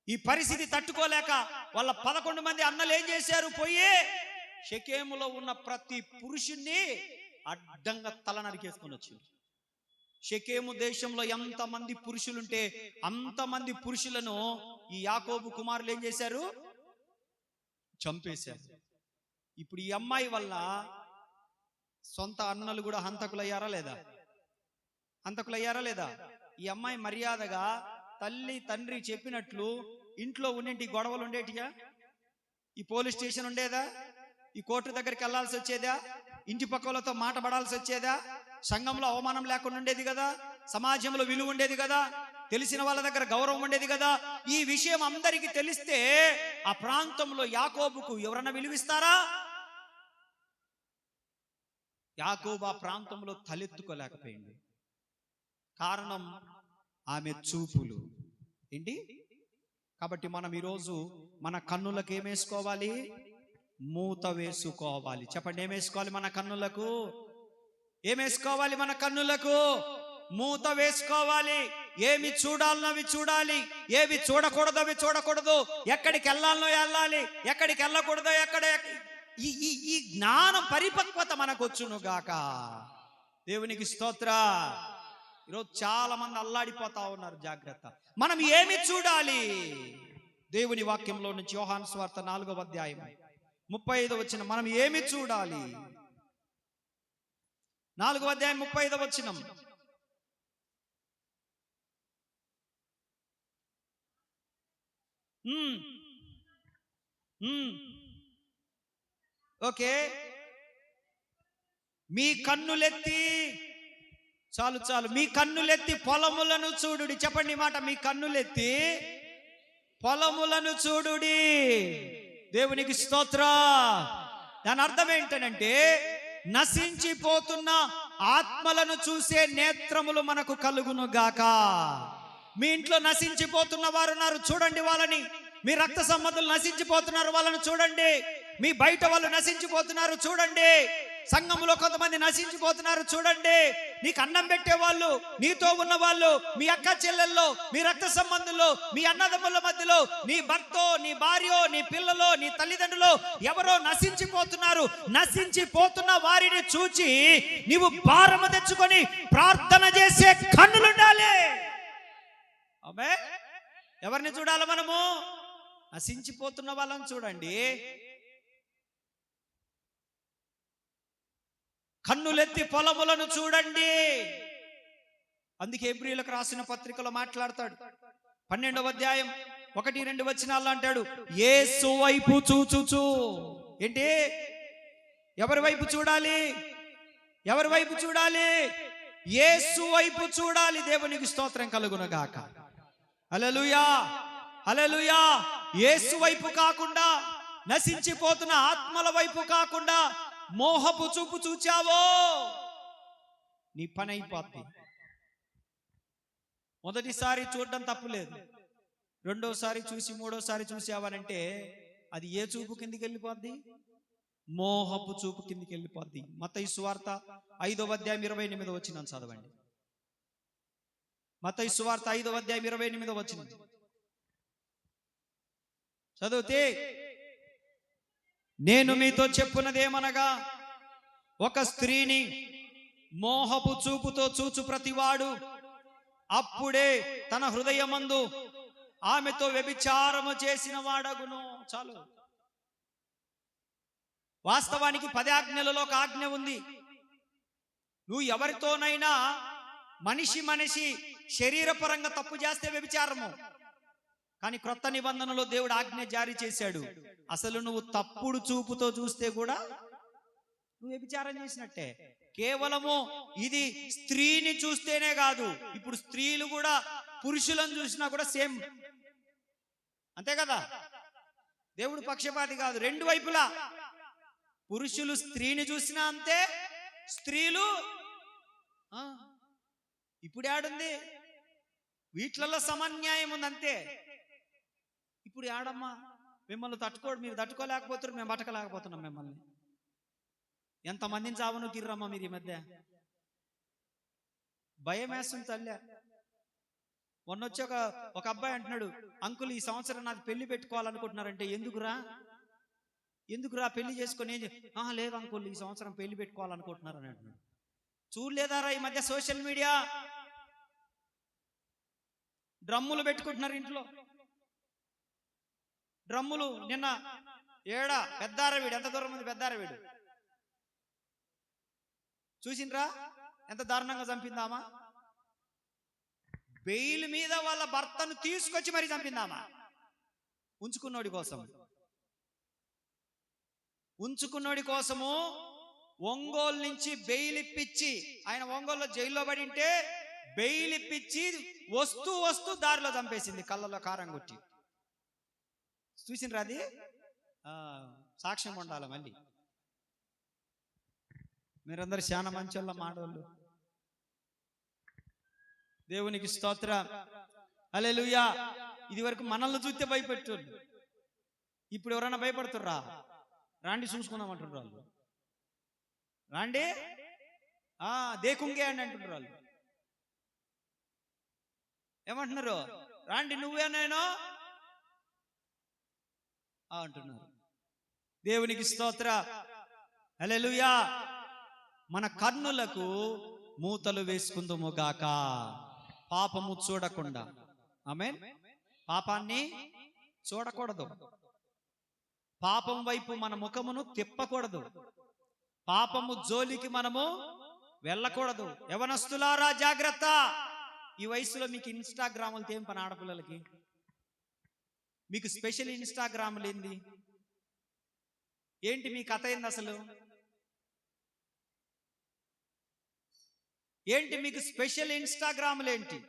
[SPEAKER 1] ఈ పరిస్థితి తట్టుకోలేక వాళ్ళ 11 మంది అన్నలు ఏం చేశారు, పోయి షెకెములో ఉన్న ప్రతి పురుషుణ్ణి అడ్డంగా తల నరికేసుకొని వచ్చింది. షెకెము దేశంలో ఎంతమంది పురుషులుంటే అంతమంది పురుషులను ఈ యాకోబు కుమారులు ఏం చేశారు, చంపేశారు. ఇప్పుడు ఈ అమ్మాయి వల్ల సొంత అన్నలు కూడా హంతకులయ్యారా లేదా? ఈ అమ్మాయి మర్యాదగా తల్లి తండ్రి చెప్పినట్లు ఇంట్లో ఉండేటి గొడవలు ఉండేటియా? ఈ పోలీస్ స్టేషన్ ఉండేదా? ఈ కోర్టు దగ్గరికి వెళ్లాల్సి వచ్చేదా? ఇంటి పక్కలతో మాట పడాల్సి వచ్చేదా? సంఘంలో అవమానం లేకుండా ఉండేది కదా, సమాజంలో విలువ ఉండేది కదా, తెలిసిన వాళ్ళ దగ్గర గౌరవం ఉండేది కదా. ఈ విషయం అందరికీ తెలిస్తే ఆ ప్రాంతంలో యాకోబుకు ఎవరన్నా విలువిస్తారా? యాకోబు ఆ ప్రాంతంలో తలెత్తుకోలేకపోయింది. కారణం ఆమె చూపులు. ఏంటి? కాబట్టి మనం ఈరోజు మన కన్నులకు ఏమేసుకోవాలి? మూత వేసుకోవాలి. చెప్పండి, ఏమేసుకోవాలి? మన కన్నులకు ఏమేసుకోవాలి? మన కన్నులకు మూత వేసుకోవాలి. ఏమి చూడాలనో అవి చూడాలి, ఏవి చూడకూడదు అవి చూడకూడదు, ఎక్కడికి వెళ్ళాలనో వెళ్ళాలి, ఎక్కడికి వెళ్ళకూడదో ఈ జ్ఞానం పరిపక్వత మనకు వచ్చును గాక. దేవునికి స్తోత్ర. ఈరోజు చాలా మంది అల్లాడిపోతా ఉన్నారు. జాగ్రత్త. మనం ఏమి చూడాలి? దేవుని వాక్యంలో నుంచి యోహాను సువార్త 4వ అధ్యాయం 35వ వచనం. మనం ఏమి చూడాలి? 4వ అధ్యాయం 35వ వచనం. ఓకే, మీ కన్నులెత్తి, చాలు, మీ కన్నులెత్తి పొలములను చూడుడి. చెప్పండి మాట, మీ కన్నులెత్తి పొలములను చూడుడి. దేవునికి స్తోత్ర. దాని అర్థం ఏంటనంటే, నశించిపోతున్న ఆత్మలను చూసే నేత్రములు మనకు కలుగును గాక. మీ ఇంట్లో నశించిపోతున్న వారు ఉన్నారు, చూడండి వాళ్ళని. మీ రక్త సంబంధులు నశించిపోతున్నారు, వాళ్ళని చూడండి. మీ బయట వాళ్ళు నశించిపోతున్నారు, చూడండి. సంఘములో కొంతమంది నశించిపోతున్నారు, చూడండి. నీకు అన్నం పెట్టే వాళ్ళు, నీతో ఉన్న వాళ్ళు, మీ అక్క చెల్లెల్లో, మీ రక్త సంబంధుల్లో, మీ అన్నదమ్ముల మధ్యలో, నీ భర్తో, నీ భార్యో, నీ పిల్లలో, నీ తల్లిదండ్రులు ఎవరో నశించిపోతున్నారు. నశించిపోతున్న వారిని చూచి నీవు భారము తెచ్చుకొని ప్రార్థన చేసే కన్నులుండాలి. ఆమేన్. ఎవరిని చూడాలి మనము? నశించిపోతున్న వాళ్ళని చూడండి. కన్నులెత్తి పొలములను చూడండి. అందుకే హెబ్రీయులకు రాసిన పత్రికలో మాట్లాడతాడు, 12వ అధ్యాయం 1-2 వచనాల్లో అంటాడు, యేసు వైపు చూచుచు. ఏంటి? ఎవరి వైపు చూడాలి? ఎవరి వైపు చూడాలి? యేసు వైపు చూడాలి. దేవునికి స్తోత్రం కలుగునగాక. హల్లెలూయా, హల్లెలూయా. యేసు వైపు కాకుండా, నశించిపోతున్న ఆత్మల వైపు కాకుండా మోహపు చూపు చూచావో నీ పని అయిపోద్ది. మొదటిసారి చూడడం తప్పులేదు, రెండోసారి చూసి మూడోసారి చూసావనంటే అది ఏ చూపు కిందికి వెళ్ళిపోద్ది? మోహపు చూపు కిందికి వెళ్ళిపోద్ది. మత్తయి సువార్త 5వ అధ్యాయం 28వ వచనం చదవండి. మత్తయి సువార్త 5వ అధ్యాయం 28వ వచనం చదివితే, నేను మీతో చెప్పున్నదేమనగా, ఒక స్త్రీని మోహపు చూపుతో చూచు ప్రతివాడు అప్పుడే తన హృదయమందు ఆమెతో వ్యభిచారము చేసిన వాడగును. చాలు. వాస్తవానికి 10 ఆజ్ఞలలో ఒక ఆజ్ఞ ఉంది. నువ్వు ఎవరితోనైనా మనిషి శరీరపరంగా తప్పు చేస్తే వ్యభిచారము. కానీ క్రొత్త నిబంధనలో దేవుడు ఆజ్ఞ జారీ చేశాడు, అసలు నువ్వు తప్పుడు చూపుతో చూస్తే కూడా నువ్వు వ్యభిచారం చేసినట్టే. కేవలము ఇది స్త్రీని చూస్తేనే కాదు, ఇప్పుడు స్త్రీలు కూడా పురుషులను చూసినా కూడా సేమ్, అంతే కదా? దేవుడు పక్షపాతి కాదు, రెండు వైపులా. పురుషులు స్త్రీని చూసినా అంతే, స్త్రీలు ఇప్పుడు ఏడుంది? వీటిలలో సమన్యాయం ఉంది, అంతే. ఇప్పుడు ఏడమ్మా? మిమ్మల్ని మీరు తట్టుకోలేకపోతున్నారు, మేము బతకలేకపోతున్నాం. మిమ్మల్ని ఎంతమందిని చావను తిర్రమ్మా మీరు ఈ మధ్య. భయం వేస్తుంది తల్లే. మొన్నొచ్చి ఒక అబ్బాయి అంటున్నాడు, అంకుల్ ఈ సంవత్సరం నాకు పెళ్లి పెట్టుకోవాలనుకుంటున్నారంటే, ఎందుకురా పెళ్లి చేసుకొని? లేదు అంకుల్, ఈ సంవత్సరం పెళ్లి పెట్టుకోవాలనుకుంటున్నారని అంటున్నాడు. చూడలేదారా ఈ మధ్య సోషల్ మీడియా? డ్రమ్ములు పెట్టుకుంటున్నారు ఇంట్లో, డ్రమ్ములు. నిన్న పెద్దారవీడు, ఎంత దూరం ఉంది పెద్దారవీడు? చూసిండ్రా ఎంత దారుణంగా చంపిందామా? బెయిల్ మీద వాళ్ళ భర్తను తీసుకొచ్చి మరి చంపిందామా? ఉంచుకున్నోడి కోసము ఒంగోలు నుంచి బెయిల్ ఇప్పించి, ఆయన ఒంగోలులో జైల్లో పడి ఉంటే బెయిల్ ఇప్పించి వస్తూ దారిలో చంపేసింది, కళ్ళలో కారం కొట్టి. చూసిండ్రా? అది సాక్ష్యం ఉండాలి. మళ్ళీ మీరందరూ చాలా మంచోళ్ళ మాడోళ్ళు. దేవునికి స్తోత్రం, హల్లెలూయా. ఇది వరకు మనల్ని చూస్తే భయపెట్టారు, ఇప్పుడు ఎవరైనా భయపడుతుర్రా? రాండి చూసుకుందామంటున్నారు వాళ్ళు. రాండి దేకుంగే అని అంటున్నారు వాళ్ళు. ఏమంటున్నారు? రాండి నువ్వే నేను అంటున్నారు. దేవునికి స్తోత్రం, హల్లెలూయా. మన కన్నులకు మూతలు వేసుకుందుము గాక, పాపము చూడకుండా. ఆమేన్. పాపాన్ని చూడకూడదు, పాపం వైపు మన ముఖమును తిప్పకూడదు, పాపము జోలికి మనము వెళ్ళకూడదు. యవనస్తులారా జాగ్రత్త. ఈ వయసులో మీకు ఇన్స్టాగ్రాములు ఏం పని? ఆడపిల్లలకి మీకు స్పెషల్ ఇన్స్టాగ్రాములు ఏంటి మీ కథ ఏంది అసలు? ఏంటి మీకు స్పెషల్ ఇన్స్టాగ్రాములు ఏంటి?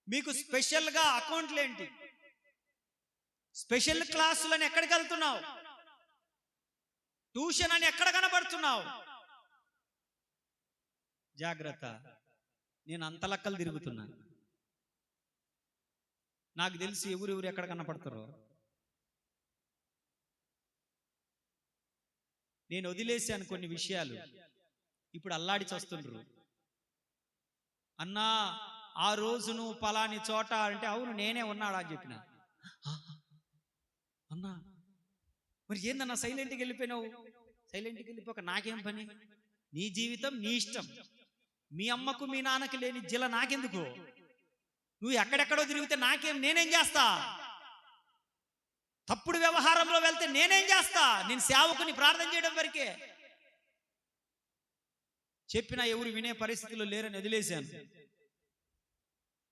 [SPEAKER 1] మీకు స్పెషల్గా అకౌంట్లు ఏంటి? స్పెషల్ క్లాసులని ఎక్కడికి వెళ్తున్నావు? ట్యూషన్ అని ఎక్కడ కనబడుతున్నావు? జాగ్రత్త. నేను అంత లెక్కలు తిరుగుతున్నాను. నాకు తెలిసి ఎవరెవరు ఎక్కడ కనపడతారో. నేను వదిలేశాను కొన్ని విషయాలు, ఇప్పుడు అల్లాడి చస్తుండ్రు. అన్నా ఆ రోజు నువ్వు పలాని చోట అంటే, అవును నేనే ఉన్నాడా అని చెప్పిన. అన్నా మరి ఏందన్నా సైలెంట్కి వెళ్ళిపోయినావు? సైలెంట్కి వెళ్ళిపోక నాకేం పని? నీ జీవితం నీ ఇష్టం. మీ అమ్మకు మీ నాన్నకి లేని జిల నాకెందుకు? నువ్వు ఎక్కడెక్కడో తిరిగితే నాకేం, నేనేం చేస్తా? తప్పుడు వ్యవహారంలో వెళ్తే నేనేం చేస్తా? నేను సేవకుని ప్రార్థన చేయడం వరకే. చెప్పినా ఎవరు వినే పరిస్థితిలో లేరని వదిలేశాను.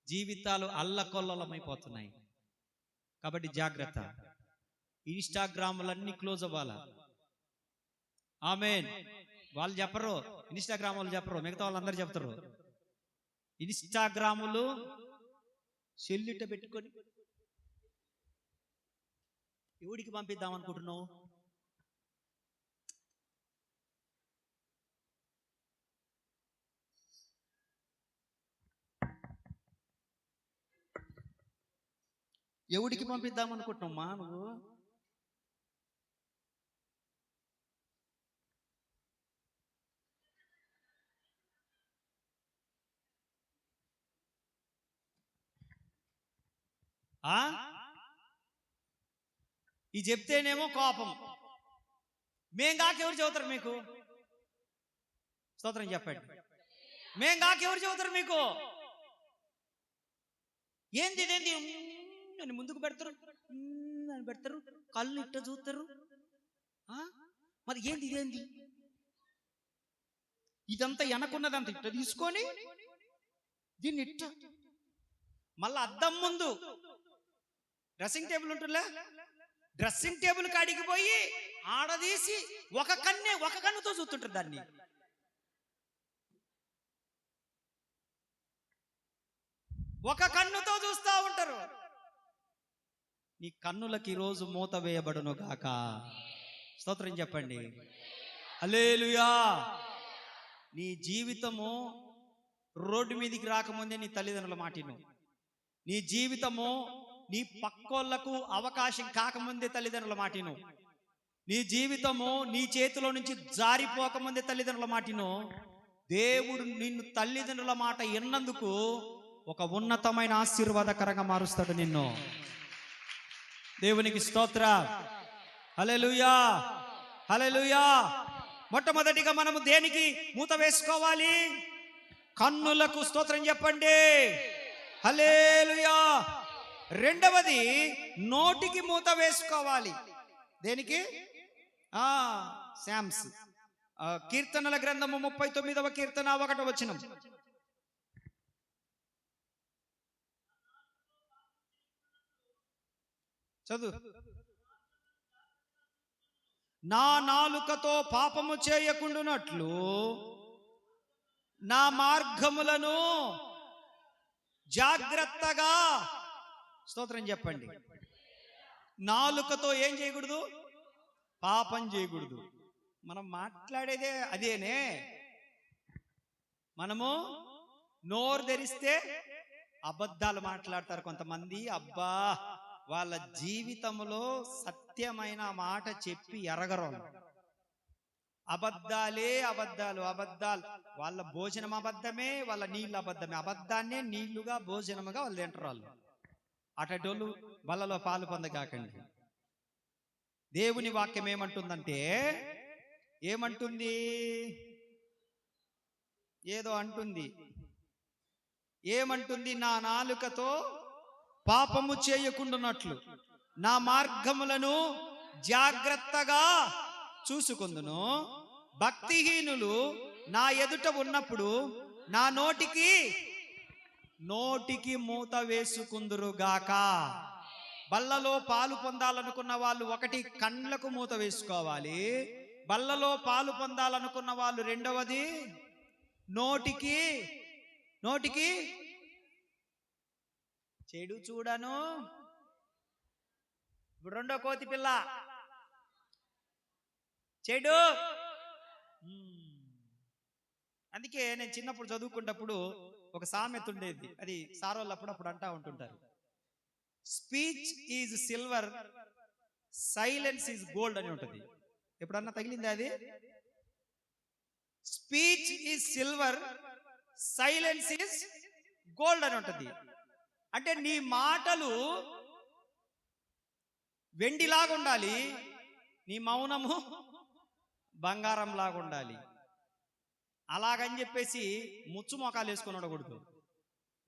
[SPEAKER 1] జీవితాలు అల్లకొల్లలమైపోతున్నాయి కాబట్టి జాగ్రత్త. ఇన్స్టాగ్రాములన్నీ క్లోజ్ అవ్వాలా. ఆమేన్. వాళ్ళు చెప్పరు, ఇన్స్టాగ్రామ్ వాళ్ళు చెప్పరు, మిగతా వాళ్ళందరూ చెప్తారు. ఇన్స్టాగ్రాములు సెల్లిట పెట్టుకొని ఎవడికి పంపిద్దాం అనుకుంటున్నావు? ఎవడికి పంపిద్దాం అనుకుంటున్నావు నువ్వు? ఈ చెప్తేనేమో కోపం. మేం కాక ఎవరు చదువుతారు మీకు? స్తోత్రం చెప్పండి. మేం కాక ఎవరు చదువుతారు మీకు? ఏంది ఇదేంది అని ముందుకు పెడతారు, అని పెడతారు, కళ్ళు ఇట్ట చూస్తారు. మరి ఏంది ఇదేంది? ఇదంతా వెనకున్నదంతా ఇట్ట తీసుకొని దీన్ని ఇట్ట మళ్ళా అద్దం ముందు డ్రెస్సింగ్ టేబుల్ ఉంటుందిలే, డ్రెస్సింగ్ టేబుల్ కాడికి పోయి ఆడదీసి ఒక కన్నుతో చూస్తుంటారు. దాన్ని ఒక కన్నుతో చూస్తూ ఉంటారు. నీ కన్నులకి ఈరోజు మూత వేయబడును గాక. స్తోత్రం చెప్పండి. హల్లెలూయా. నీ జీవితము రోడ్డు మీదకి రాకముందే నీ తల్లిదండ్రుల మాటిను. నీ జీవితము నీ పక్కోళ్లకు అవకాశం కాకముందే తల్లిదండ్రుల మాటిను. నీ జీవితము నీ చేతిలో నుంచి జారిపోకముందే తల్లిదండ్రుల మాటిను. దేవుడు నిన్ను తల్లిదండ్రుల మాట ఎన్నందుకు ఒక ఉన్నతమైన ఆశీర్వాదకరంగా మారుస్తాడు నిన్ను. దేవునికి స్తోత్ర. హల్లెలూయా, హల్లెలూయా. మొట్టమొదటిగా మనము దేనికి మూత వేసుకోవాలి? కన్నులకు. స్తోత్రం చెప్పండి. హల్లెలూయా. రెండవది నోటికి మూత వేసుకోవాలి. దేనికి? శామ్స్ కీర్తనల గ్రంథము 39వ కీర్తన 1వ వచనం. చదువు. నా నాలుకతో పాపము చేయకుండునట్లు నా మార్గములను జాగ్రత్తగా. స్తోత్రం చెప్పండి. నాలుకతో ఏం చేయకూడదు? పాపం చేయకూడదు. మనం మాట్లాడేదే అదేనే. మనము నోరు తెరిస్తే అబద్ధాలు మాట్లాడతారు కొంతమంది. అబ్బా, వాళ్ళ జీవితంలో సత్యమైన మాట చెప్పి ఎరగరు. అబద్ధాలే అబద్ధాలు, అబద్ధాలు. వాళ్ళ భోజనం అబద్ధమే, వాళ్ళ నీళ్ళు అబద్ధమే. అబద్ధాన్నే నీళ్లుగా భోజనముగా వాళ్ళు తింటారు. వాళ్ళు అటోళ్ళు వాళ్ళలో పాలు పొందగాకండి. దేవుని వాక్యం ఏమంటుందంటే, ఏమంటుంది? ఏదో అంటుంది. ఏమంటుంది? నా నాలుకతో పాపము చేయకుండానట్లు నా మార్గములను జాగ్రత్తగా చూసుకుందును. భక్తిహీనులు నా ఎదుట ఉన్నప్పుడు నా నోటికి మూత వేసుకుందురుగాక. బల్లలో పాలు పొందాలనుకున్న వాళ్ళు ఒకటి కండ్లకు మూత వేసుకోవాలి. బల్లలో పాలు పొందాలనుకున్న వాళ్ళు రెండవది నోటికి చెడు చూడను. ఇప్పుడు రెండో కోతి పిల్ల చెడు. అందుకే నేను చిన్నప్పుడు చదువుకున్నప్పుడు ఒక సామెత ఉండేది. అది సారోళ్ళు అప్పుడప్పుడు అంటా ఉంటుంటారు. Speech is silver, silence is gold అని ఉంటుంది. ఎప్పుడన్నా తగిలింది అది? Speech is silver, silence is gold అని ఉంటుంది. అంటే నీ మాటలు వెండిలాగా ఉండాలి, నీ మౌనము బంగారం లాగా ఉండాలి. అలాగని చెప్పేసి ముచ్చు మొఖాలు వేసుకొని ఉండకూడదు.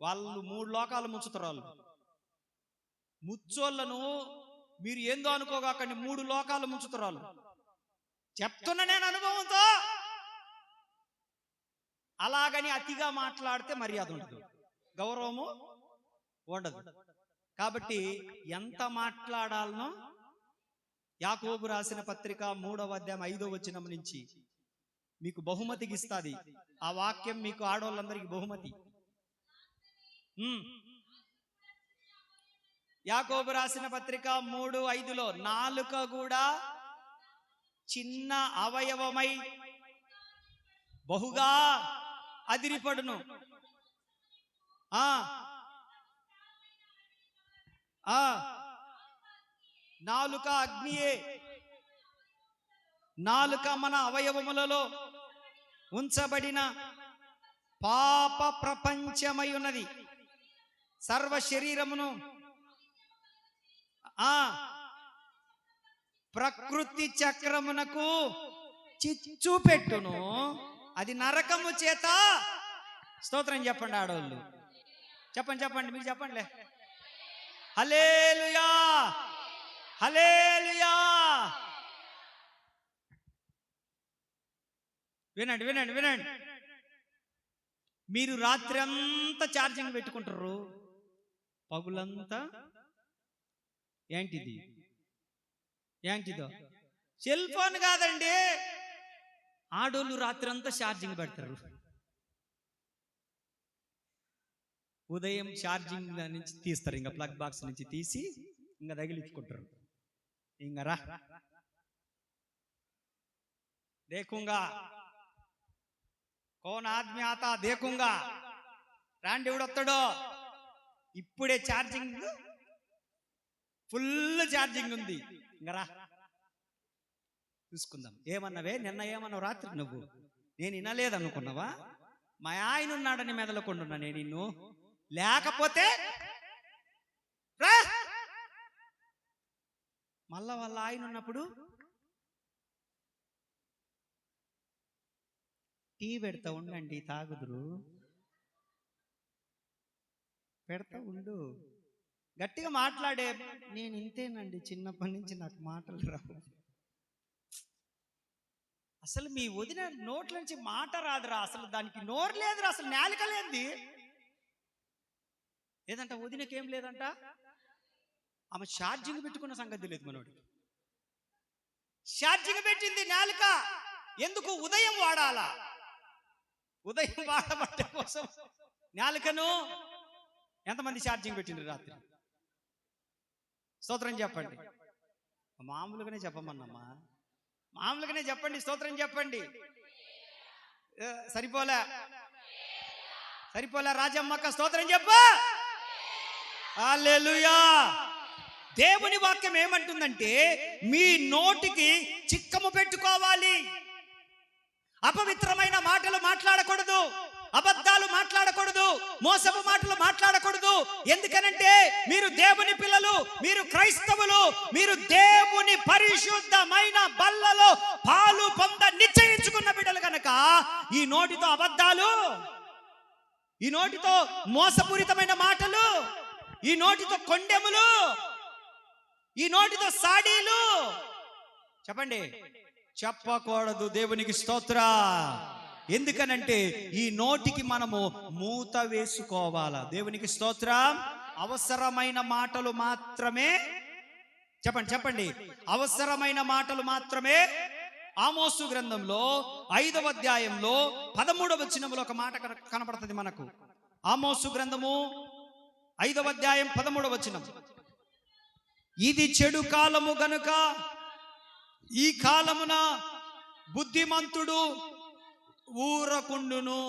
[SPEAKER 1] వాళ్ళు 3 లోకాలు ముచ్చుతారు. వాళ్ళు ముచ్చోళ్ళను మీరు ఏందో అనుకోగాకండి, 3 లోకాలు ముంచుతారు వాళ్ళు. చెప్తున్నా నేను అనుభవంతో. అలాగని అతిగా మాట్లాడితే మర్యాద ఉండదు, గౌరవము ఉండదు. కాబట్టి ఎంత మాట్లాడాలనో యాకోబు రాసిన పత్రిక 3వ అధ్యాయం 5వ వచనం నుంచి మీకు బహుమతికి ఇస్తుంది. ఆ వాక్యం మీకు ఆడవాళ్ళందరికీ బహుమతి. యాకోబు రాసిన పత్రిక 3:5లో నాలుక కూడా చిన్న అవయవమై బహుగా అదిరిపడును. నాలుక అగ్నియే. నాలుక మన అవయవములలో ఉంచబడిన పాప ప్రపంచమై ఉన్నది. సర్వ శరీరమును ప్రకృతి చక్రమునకు చిచ్చు పెట్టును. అది నరకము చేత. స్తోత్రం చెప్పండి ఆడవాళ్ళు. చెప్పండి మీరు చెప్పండి. హల్లెలూయా, హల్లెలూయా. వినండి. మీరు రాత్రి అంతా ఛార్జింగ్ పెట్టుకుంటారు, పగులంతా ఏంటిదో సెల్ ఫోన్ కాదండి. ఆడోళ్ళు రాత్రి అంతా ఛార్జింగ్ పెడతారు. ఉదయం ఛార్జింగ్ నుంచి తీస్తారు, ఇంకా ప్లగ్ బాక్స్ నుంచి తీసి ఇంకా తగిలించుకుంటారు. ఇంకా రా దేకుంగా కోన ఆద్మీ ఆతా దేకుంగా, రాండి ఎవడొస్తాడో. ఇప్పుడే ఛార్జింగ్ ఫుల్ ఛార్జింగ్ ఉంది, ఇంకా రా చూసుకుందాం. ఏమన్నావే నిన్న, ఏమన్నావు రాత్రి నువ్వు? నేను వినలేదనుకున్నావా? మా ఆయన ఉన్నాడని మెదలకుండున్నా నేను నిన్ను. లేకపోతే మళ్ళా వాళ్ళ ఆయన ఉన్నప్పుడు టీ పెడతా ఉండండి, తాగుదురు. పెడతా ఉండు, గట్టిగా మాట్లాడే. నేను ఇంతేనండి, చిన్నప్పటి నుంచి నాకు మాటలు రావు. అసలు మీ వదిన నోట్ల నుంచి మాట రాదురా, అసలు దానికి నోరు లేదురా, అసలు నాలుక లేనిది. లేదంట వదినకేం లేదంట, ఆమె ఛార్జింగ్ పెట్టుకున్న సంగతి లేదు. మనోడికి ఛార్జింగ్ పెట్టింది నాలుక. ఎందుకు? ఉదయం వాడాలా. ఉదయం వాడబట్టే కోసం నాలుకను ఎంతమంది ఛార్జింగ్ పెట్టిండ్రు రాత్రి? స్తోత్రం చెప్పండి. మామూలుగానే చెప్పమన్నమ్మా, మామూలుగానే చెప్పండి. స్తోత్రం చెప్పండి. సరిపోలే రాజమ్మక్క, స్తోత్రం చెప్ప. హల్లెలూయా. దేవుని వాక్యం ఏమంటుందంటే మీ నోటికి చిక్కము పెట్టుకోవాలి. అపవిత్రమైన మాటలు మాట్లాడకూడదు, అబద్ధాలు మాట్లాడకూడదు, మోసపు మాటలు మాట్లాడకూడదు. ఎందుకనంటే మీరు దేవుని పిల్లలు, మీరు క్రైస్తవులు, మీరు దేవుని పరిశుద్ధమైన బల్లలో పాలు పొంద నిశ్చయించుకున్న బిడ్డలు కనుక ఈ నోటితో అబద్ధాలు, ఈ నోటితో మోసపూరితమైన మాటలు, ఈ నోటితో కొండెములు, ఈ నోటితో సాడీలు చెప్పండి చెప్పకూడదు. దేవునికి స్తోత్ర. ఎందుకనంటే ఈ నోటికి మనము మూత వేసుకోవాలా. దేవునికి స్తోత్రం. అవసరమైన మాటలు మాత్రమే చెప్పండి అవసరమైన మాటలు మాత్రమే. ఆమోసు గ్రంథంలో 5వ అధ్యాయంలో 13వ వచనంలో ఒక మాట కనపడుతుంది మనకు. ఆమోసు గ్రంథము 5వ అధ్యాయం 13వ వచనం. ఇది చెడు కాలము గనుక ఈ కాలమున బుద్ధిమంతుడు ఊరకుండును.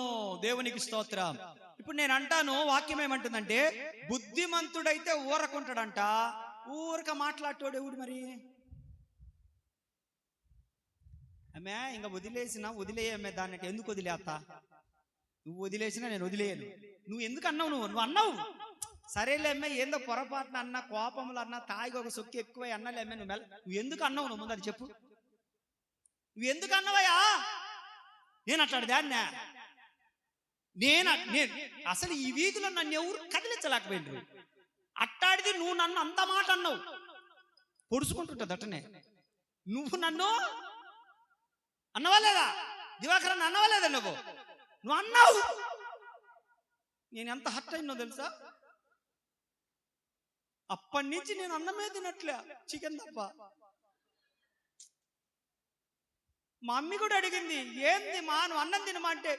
[SPEAKER 1] దేవునికి స్తోత్రం. ఇప్పుడు నేను అంటాను, వాక్యం ఏమంటుందంటే బుద్ధిమంతుడైతే ఊరకుంటాడంట, ఊరక మాట్లాడేవాడు ఎవడు మరి? ఆమె ఇంకా వదిలేయమ్మే దానికి, ఎందుకు వదిలేస్తా? నువ్వు వదిలేసినా నేను వదిలేయను. నువ్వు ఎందుకు అన్నావు? నువ్వు అన్నావు సరేలేమ్మే, ఏందో పొరపాటున అన్నా, కోపములు అన్నా, తాగి ఒక సొక్కి ఎక్కువ అన్నలేమ్మే, నువ్వు ఎందుకు అన్నావు? నువ్వు ముందు అది చెప్పు. నువ్వు ఎందుకు అన్నావయ్యా? నేను అట్లాడు దాన్నే, నేను అసలు ఈ వీధిలో నన్ను ఎవరు కదిలించలేకపోయింది. అట్టాడిది నువ్వు నన్ను అంత మాట అన్నావు, పొడుచుకుంటుంటుంది అట్టనే. నువ్వు నన్ను అన్నవా లేదా? దివాకరన్ అన్నవా లేదా? నువ్వు అన్నావు. నేను ఎంత హర్ట్ అయినో తెలుసా? అప్పటి నుంచి నేను అన్నమే తినట్లే, చికెన్ తప్ప. మా అమ్మి కూడా అడిగింది, ఏంది మా నువ్వు అన్నం తినమా అంటే,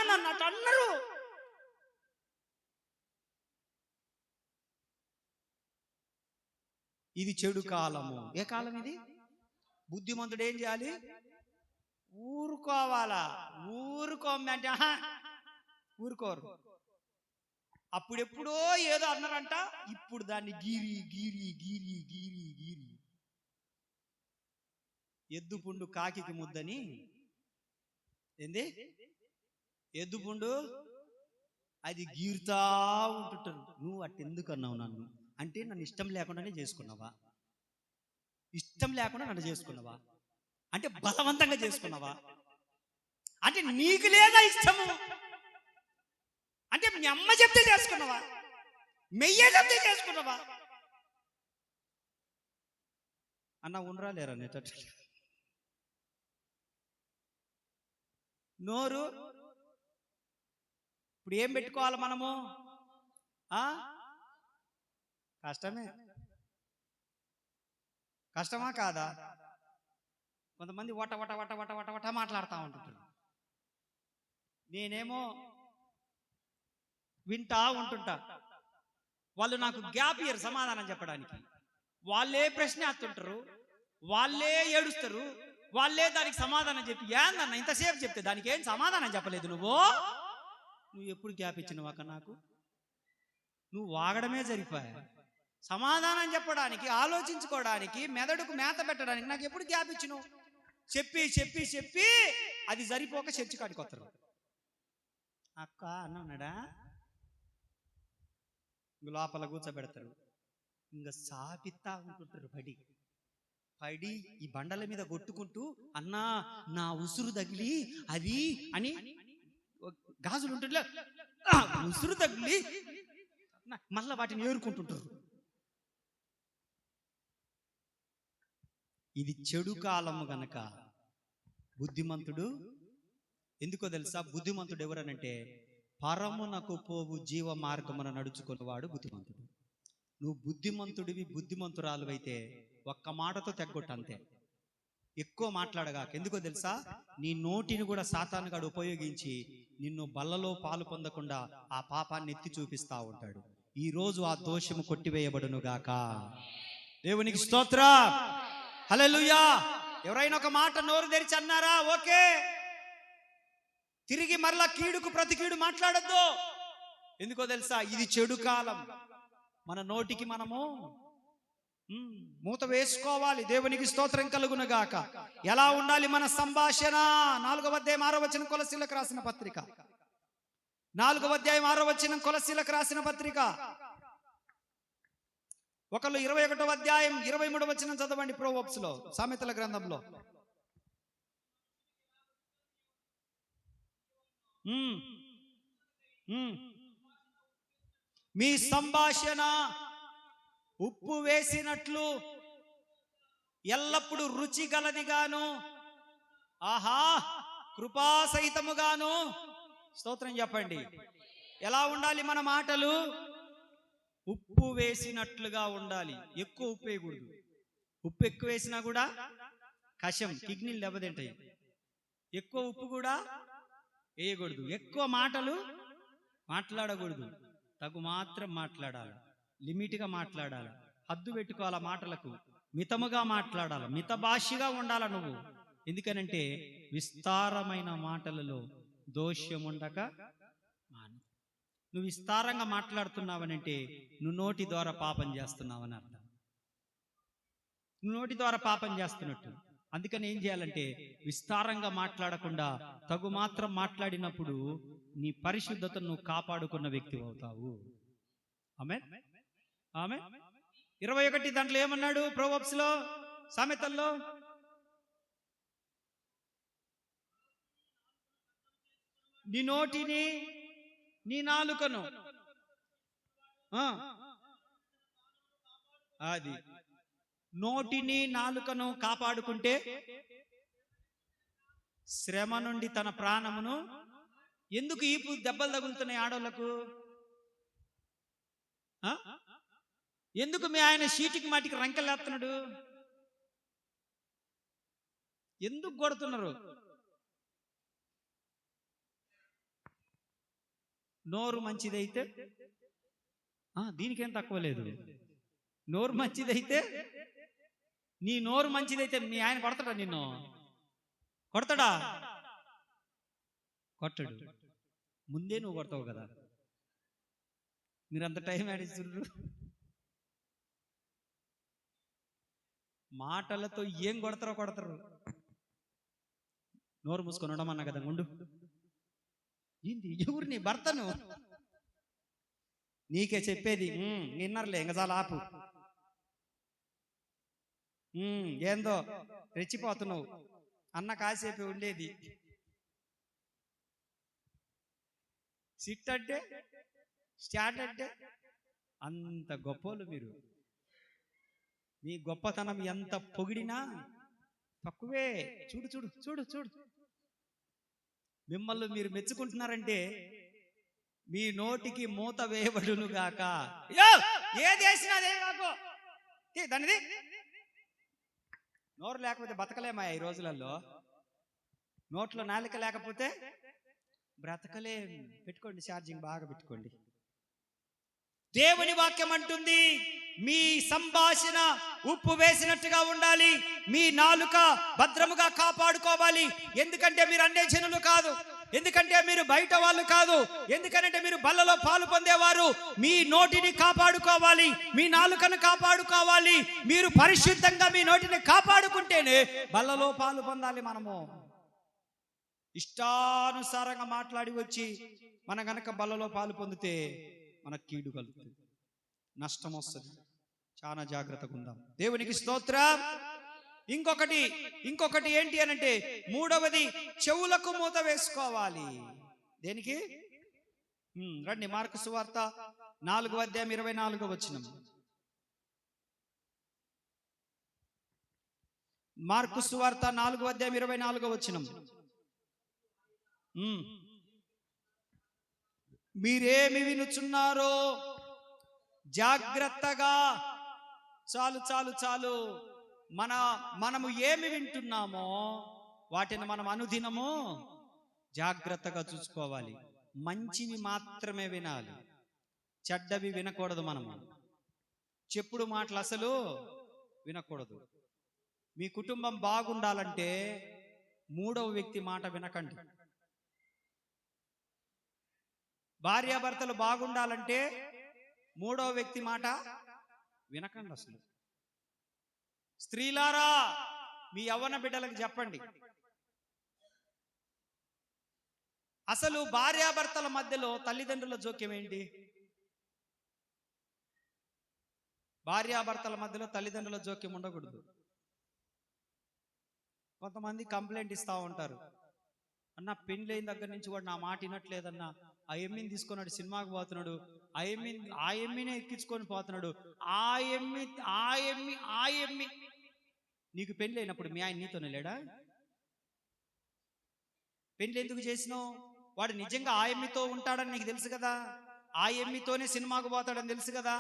[SPEAKER 1] నన్ను అట్ట అన్నారు. ఇది చెడు కాలము. ఏ కాలం ఇది? బుద్ధిమంతుడు ఏం చేయాలి? ఊరుకోవాలా. ఊరుకోమ్మ అంటే ఊరుకోరు. అప్పుడెప్పుడో ఏదో అన్నారంట, ఇప్పుడు దాన్ని గీరి గీరి గీరి గీరి గీరి. ఎద్దుపుండు కాకికి ముద్దని. ఏంది ఎద్దుపుండు? అది గీరుతా ఉంటుంటారు. నువ్వు అట్టెందుకు అన్నావు నన్ను అంటే, నన్ను ఇష్టం లేకుండానే చేసుకున్నావా? ఇష్టం లేకుండా నన్ను చేసుకున్నావా అంటే బలవంతంగా చేసుకున్నావా అంటే నీకు లేదా ఇష్టము అంటే మీ అమ్మ చెప్తే చేసుకున్నావా? మెయ్యే చెప్తే చేసుకున్నావా? అన్న ఉండరా లేరా నేటట్టు నోరు. ఇప్పుడు ఏం పెట్టుకోవాలి మనము? కష్టమా కాదా? కొంతమంది వట వట వట వట వట వట మాట్లాడుతూ ఉంటుంటారు. నేనేమో వింటా ఉంటుంటా. వాళ్ళు నాకు గ్యాప్ ఇయర్ సమాధానం చెప్పడానికి. వాళ్ళే ప్రశ్న వేస్తుంటారు, వాళ్ళే ఏడుస్తారు, వాళ్ళే దానికి సమాధానం చెప్పి, ఏందన్న ఇంతసేపు చెప్తే దానికి ఏం సమాధానం చెప్పలేదు? నువ్వు ఎప్పుడు గ్యాప్ ఇచ్చినవాక నాకు? నువ్వు వాగడమే సరిపోయా. సమాధానం చెప్పడానికి, ఆలోచించుకోవడానికి, మెదడుకు మేత పెట్టడానికి నాకు ఎప్పుడు గ్యాప్ ఇచ్చినావు? చెప్పి చెప్పి చెప్పి అది సరిపోక చర్చి కాడికి వస్తారు. అక్క అన్నాడా లోపల కూర్చోబెడతారు. ఇంకా సాపిత్తా ఉంటుంటారు. పడి పడి ఈ బండల మీద కొట్టుకుంటూ, అన్నా నా ఉసురు తగిలి అది అని, గాజులు ఉంటుంటే ఉసురు తగిలి మళ్ళా వాటిని ఏరుకుంటుంటారు. ఇది చెడు కాలము గనక బుద్ధిమంతుడు. ఎందుకో తెలుసా? బుద్ధిమంతుడు ఎవరనంటే పరమునకు పోవు జీవ మార్గమున నడుచుకున్నవాడు బుద్ధిమంతుడు. నువ్వు బుద్ధిమంతుడివి, బుద్ధిమంతురాలు అయితే ఒక్క మాటతో తెగ్గొట్టు అంతే. ఎక్కువ మాట్లాడగా. ఎందుకో తెలుసా? నీ నోటిని కూడా సాతానుగాడు ఉపయోగించి నిన్ను బల్లలో పాలు పొందకుండా ఆ పాపాన్ని ఎత్తి చూపిస్తా ఉంటాడు. ఈ రోజు ఆ దోషము కొట్టివేయబడును గాక. దేవునికి స్తోత్రం, హల్లెలూయా. ఎవరైనా ఒక మాట నోరు తెరిచి అన్నారా? ఓకే. తిరిగి మరలా కీడుకు ప్రతి కీడు మాట్లాడొద్దు. ఎందుకో తెలుసా? ఇది చెడు కాలం. మన నోటికి మనము మూత వేసుకోవాలి. దేవునికి స్తోత్రం కలుగును గాక. ఎలా ఉండాలి మన సంభాషణ? 4వ అధ్యాయం 6వ వచనం కొలస్సీలకు రాసిన పత్రిక. 4వ అధ్యాయం 6వ వచనం కొలస్సీలకు రాసిన పత్రిక. ఒకళ్ళు 21వ అధ్యాయం 23వ వచనం చదవండి. ప్రోవర్బ్స్ లో, సామెతల గ్రంథంలో. మీ సంభాషణ ఉప్పు వేసినట్లు ఎల్లప్పుడూ రుచి గలదిగాను, ఆహా కృపాసహితముగాను. స్తోత్రం చెప్పండి. ఎలా ఉండాలి మన మాటలు? ఉప్పు వేసినట్లుగా ఉండాలి. ఎక్కువ ఉప్పు వేయకూడదు. ఉప్పు ఎక్కువ వేసినా కూడా కషం, కిడ్నీలు దెబ్బతింటాయి. ఎక్కువ ఉప్పు కూడా వేయకూడదు. ఎక్కువ మాటలు మాట్లాడకూడదు. తగు మాత్రం మాట్లాడాలి. లిమిట్గా మాట్లాడాలి. హద్దు పెట్టుకోవాల మాటలకు. మితముగా మాట్లాడాలి. మిత భాషగా ఉండాల నువ్వు. ఎందుకనంటే విస్తారమైన మాటలలో దోషం ఉండక మాను. నువ్వు విస్తారంగా మాట్లాడుతున్నావనంటే నువ్వు నోటి ద్వారా పాపం చేస్తున్నావని అర్థం. నువ్వు నోటి ద్వారా పాపం చేస్తున్నట్టు. అందుకని ఏం చేయాలంటే విస్తారంగా మాట్లాడకుండా తగు మాత్రం మాట్లాడినప్పుడు నీ పరిశుద్ధతను నువ్వు కాపాడుకున్న వ్యక్తి అవుతావు. ఆమేన్, ఆమేన్. 21 దాంట్లో ఏమన్నాడు? ప్రొవర్బ్స్ లో, సామెతల్లో, నీ నోటిని నీ నాలుకను అది నోటిని నాలుకను కాపాడుకుంటే శ్రమ నుండి తన ప్రాణమును. ఎందుకు ఈపు దెబ్బలు తగులుతున్నాయి ఆడోళ్లకు? ఎందుకు మీ ఆయన షీటికి మాటికి రంకెలేస్తున్నాడు? ఎందుకు కొడుతున్నారు? నోరు మంచిదైతే దీనికేం తక్కువ లేదు. నోరు మంచిదైతే, నీ నోరు మంచిదైతే మీ ఆయన కొడతాడా? నిన్ను కొడతాడా? కొట్టడు. ముందే నువ్వు కొడతావు కదా. మీరంత టైం ఆడిస్తున్నారు. మాటలతో ఏం కొడతారు. నోరు మూసుకొని ఉండమన్నా కదా. ఉండు. ఏంటి ఎవరు? నీ భర్తను. నీకే చెప్పేది. విన్నర్లే, ఇంకా చాలా ఆపు. ఏందో రెచ్చిపోతున్నావు అన్న కాసేపు ఉండేది. సిట్ అంటే స్టార్ట్ అంటే అంత గొప్పోళ్ళు మీరు. మీ గొప్పతనం ఎంత పొగిడినా తక్కువే. చూడు చూడు చూడు చూడు, మిమ్మల్ని మీరు మెచ్చుకుంటున్నారంటే మీ నోటికి మూత వేయబడును గాక. ఏది వేసినా అదే కాకు. దానిది నోరు లేకపోతే బతకలేమా ఈ రోజులలో? నోట్లో నాలిక లేకపోతే బ్రతకలేం. పెట్టుకోండి, ఛార్జింగ్ బాగా పెట్టుకోండి. దేవుని వాక్యం అంటుంది, మీ సంభాషణ ఉప్పు వేసినట్టుగా ఉండాలి. మీ నాలుక భద్రముగా కాపాడుకోవాలి. ఎందుకంటే మీరు అన్య జనులు కాదు, ఎందుకంటే మీరు బయట వాళ్ళు కాదు, ఎందుకంటే మీరు బల్లలో పాలు పొందేవారు. మీ నోటిని కాపాడుకోవాలి, మీ నాలుకను కాపాడుకోవాలి. మీరు పరిశుద్ధంగా మీ నోటిని కాపాడుకుంటేనే బల్లలో పాలు పొందాలి. మనము ఇష్టానుసారంగా మాట్లాడి వచ్చి మన గనక బల్లలో పాలు పొందితే మనకు కీడు కలుగుతుంది, నష్టం వస్తుంది. చాలా జాగ్రత్తగా ఉందాం. దేవునికి స్తోత్రం. ఇంకొకటి ఏంటి అనంటే, మూడవది చెవులకు మూత వేసుకోవాలి. దేనికి? రండి, మార్కు సువార్త 4:24. మార్కు సువార్త 4:24. మీరేమి వినుచున్నారో జాగ్రత్తగా, చాలు చాలు చాలు, మనము ఏమి వింటున్నామో వాటిని మనం అనుదినము జాగ్రత్తగా చూసుకోవాలి. మంచివి మాత్రమే వినాలి, చెడ్డవి వినకూడదు. మనము చెప్పుడు మాటలు అసలు వినకూడదు. మీ కుటుంబం బాగుండాలంటే మూడవ వ్యక్తి మాట వినకండి. భార్యాభర్తలు బాగుండాలంటే మూడవ వ్యక్తి మాట వినకండి అసలు. స్త్రీలారా, మీ యవ్వన బిడ్డలకు చెప్పండి, అసలు భార్యాభర్తల మధ్యలో తల్లిదండ్రుల జోక్యం ఏంటి? భార్యాభర్తల మధ్యలో తల్లిదండ్రుల జోక్యం ఉండకూడదు. కొంతమంది కంప్లైంట్ ఇస్తా ఉంటారు, అన్న పెళ్ళైన దగ్గర నుంచి వాడు నా మాట వినట్లేదన్నా, ఆ ఎమ్మిని తీసుకున్నాడు సినిమాకి పోతున్నాడు, ఆ ఎమ్మినే ఎక్కించుకొని పోతున్నాడు, ఆ ఎమ్మి. నీకు పెళ్ళి అయినప్పుడు మీ ఆయన నీతోనే లేడా? పెళ్ళి ఎందుకు చేసినావు? వాడు నిజంగా ఆ ఎమ్మితో ఉంటాడని నీకు తెలుసు కదా, ఆ ఎమ్మితోనే సినిమాకు పోతాడని తెలుసు కదా.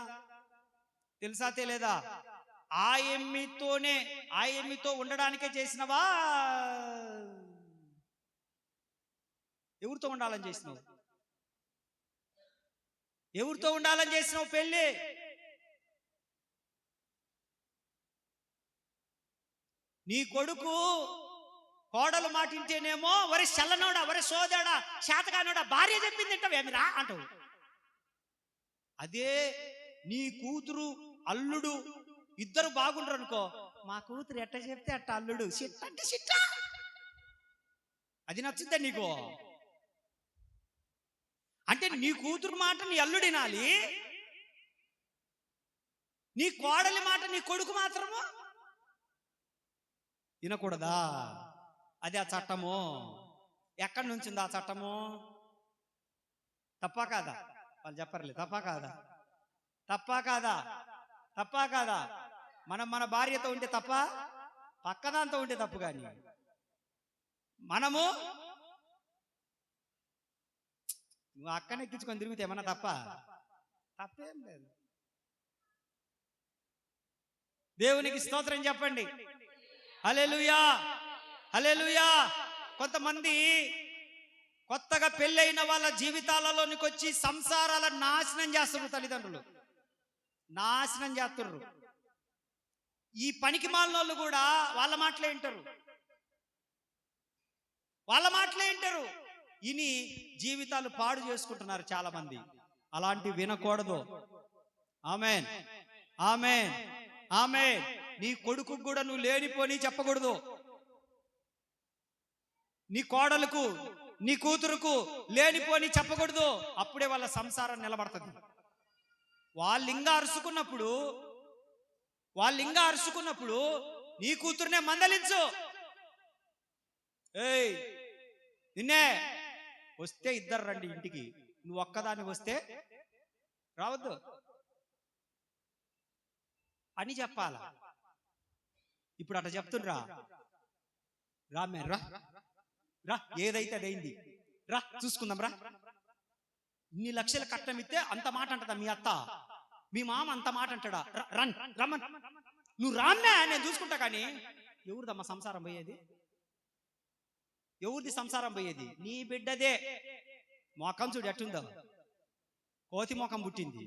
[SPEAKER 1] తెలుసా తెలియదా? ఆ ఎమ్మితో ఉండడానికే చేసినవా? ఎవరితో ఉండాలని చేసినావు? ఎవరితో ఉండాలని చేసినావు పెళ్ళి? నీ కొడుకు కోడలు మాటింటేనేమో వరే చల్లనోడా, వరే సోదాడా, శాతగానోడా, భార్య చెప్పింది తింటావేమిరా అంటావు. అదే నీ కూతురు అల్లుడు ఇద్దరు బాగుండ్రు అనుకో, మా కూతురు ఎట్ట చెప్తే అట్ట అల్లుడు, సిట్ అంటే సిట్ట. అది నచ్చుద్దా నీకు? అంటే నీ కూతురు మాట నీ అల్లుడు వినాలి, నీ కోడలి మాట నీ కొడుకు మాత్రము వినకూడదా? అది ఆ చట్టము. ఎక్కడి నుంచి ఉంది ఆ చట్టము? తప్పా కాదా? వాళ్ళు చెప్పర్లే, తప్పా కాదా? తప్పా కాదా? తప్పా కాదా? మనం మన భార్యతో ఉంటే తప్ప, పక్కదాంతో ఉంటే తప్పు. కానీ మనము నువ్వు అక్కనే ఎక్కించుకొని తిరిగితే ఏమన్నా తప్ప? తప్పేం లేదు. దేవునికి స్తోత్రం చెప్పండి. హల్లెలూయా, హల్లెలూయా. కొంతమంది కొత్తగా పెళ్ళైన వాళ్ళ జీవితాలలోనికి వచ్చి సంసారాలను నాశనం చేస్తున్నారు. తల్లిదండ్రులు నాశనం చేస్తున్నారు. ఈ పనికి మాలినోళ్ళు కూడా వాళ్ళ మాటలే వింటారు, వాళ్ళ మాటలే వింటారు. ఇని జీవితాలు పాడు చేసుకుంటున్నారు చాలా మంది. అలాంటి వినకూడదు. ఆమేన్, ఆమేన్, ఆమేన్. నీ కొడుకు కూడా నువ్వు లేనిపోని చెప్పకూడదు. నీ కోడలకు నీ కూతురుకు లేనిపోని చెప్పకూడదు. అప్పుడే వాళ్ళ సంసారం నిలబడుతుంది. వాళ్ళు ఇంకా అరుచుకున్నప్పుడు నీ కూతురునే మందలించు. ఏయ్, నిన్నే వస్తే ఇద్దరు రండి ఇంటికి, నువ్వు ఒక్కదాన్ని వస్తే రావద్దు అని చెప్పాల. ఇప్పుడు అట్లా చెప్తుండ్రా, రా మే రా రా, ఏదైతే అదైంది, రా చూసుకుందాం రా. ఇన్ని లక్షల కట్నం ఇస్తే అంత మాట అంటదా మీ అత్త? మీ మామ అంత మాట అంటాడా? రమ్మన్, నువ్వు రామ్మే, నేను చూసుకుంటా. కానీ ఎవరిదమ్మా సంసారం పోయేది? ఎవరిది సంసారం పోయేది? నీ బిడ్డదే. మోకం చూడు ఎట్టుందో, కోతి మోకం పుట్టింది.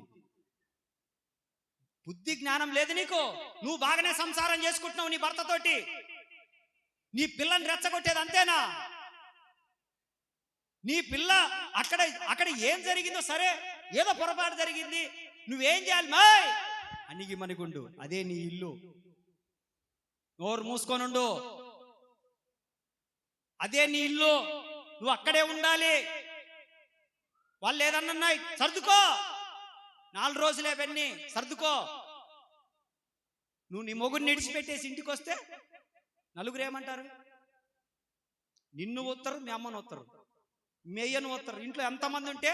[SPEAKER 1] బుద్ధి జ్ఞానం లేదు నీకు. నువ్వు బాగానే సంసారం చేసుకుంటున్నావు నీ భర్తతోటి. నీ పిల్లని రెచ్చగొట్టేది అంతేనా? నీ పిల్ల అక్కడ ఏం జరిగిందో సరే, ఏదో పొరపాటు జరిగింది, నువ్వేం చేయాలి? మాయ్ అనిగి మనిగుండు, అదే నీ ఇల్లు. నోరు మూసుకోనుండు, అదే నీ ఇల్లు. నువ్వు అక్కడే ఉండాలి. వాళ్ళు ఏదన్నాయి సర్దుకో, 4 రోజులే వెన్నీ సర్దుకో. నువ్వు నీ మొగుడిని నిడిచిపెట్టేసి ఇంటికి వస్తే నలుగురు ఏమంటారు? నిన్ను వస్తారు, మీ అమ్మను వస్తారు, మీ అయ్యను వస్తారు. ఇంట్లో ఎంతమంది ఉంటే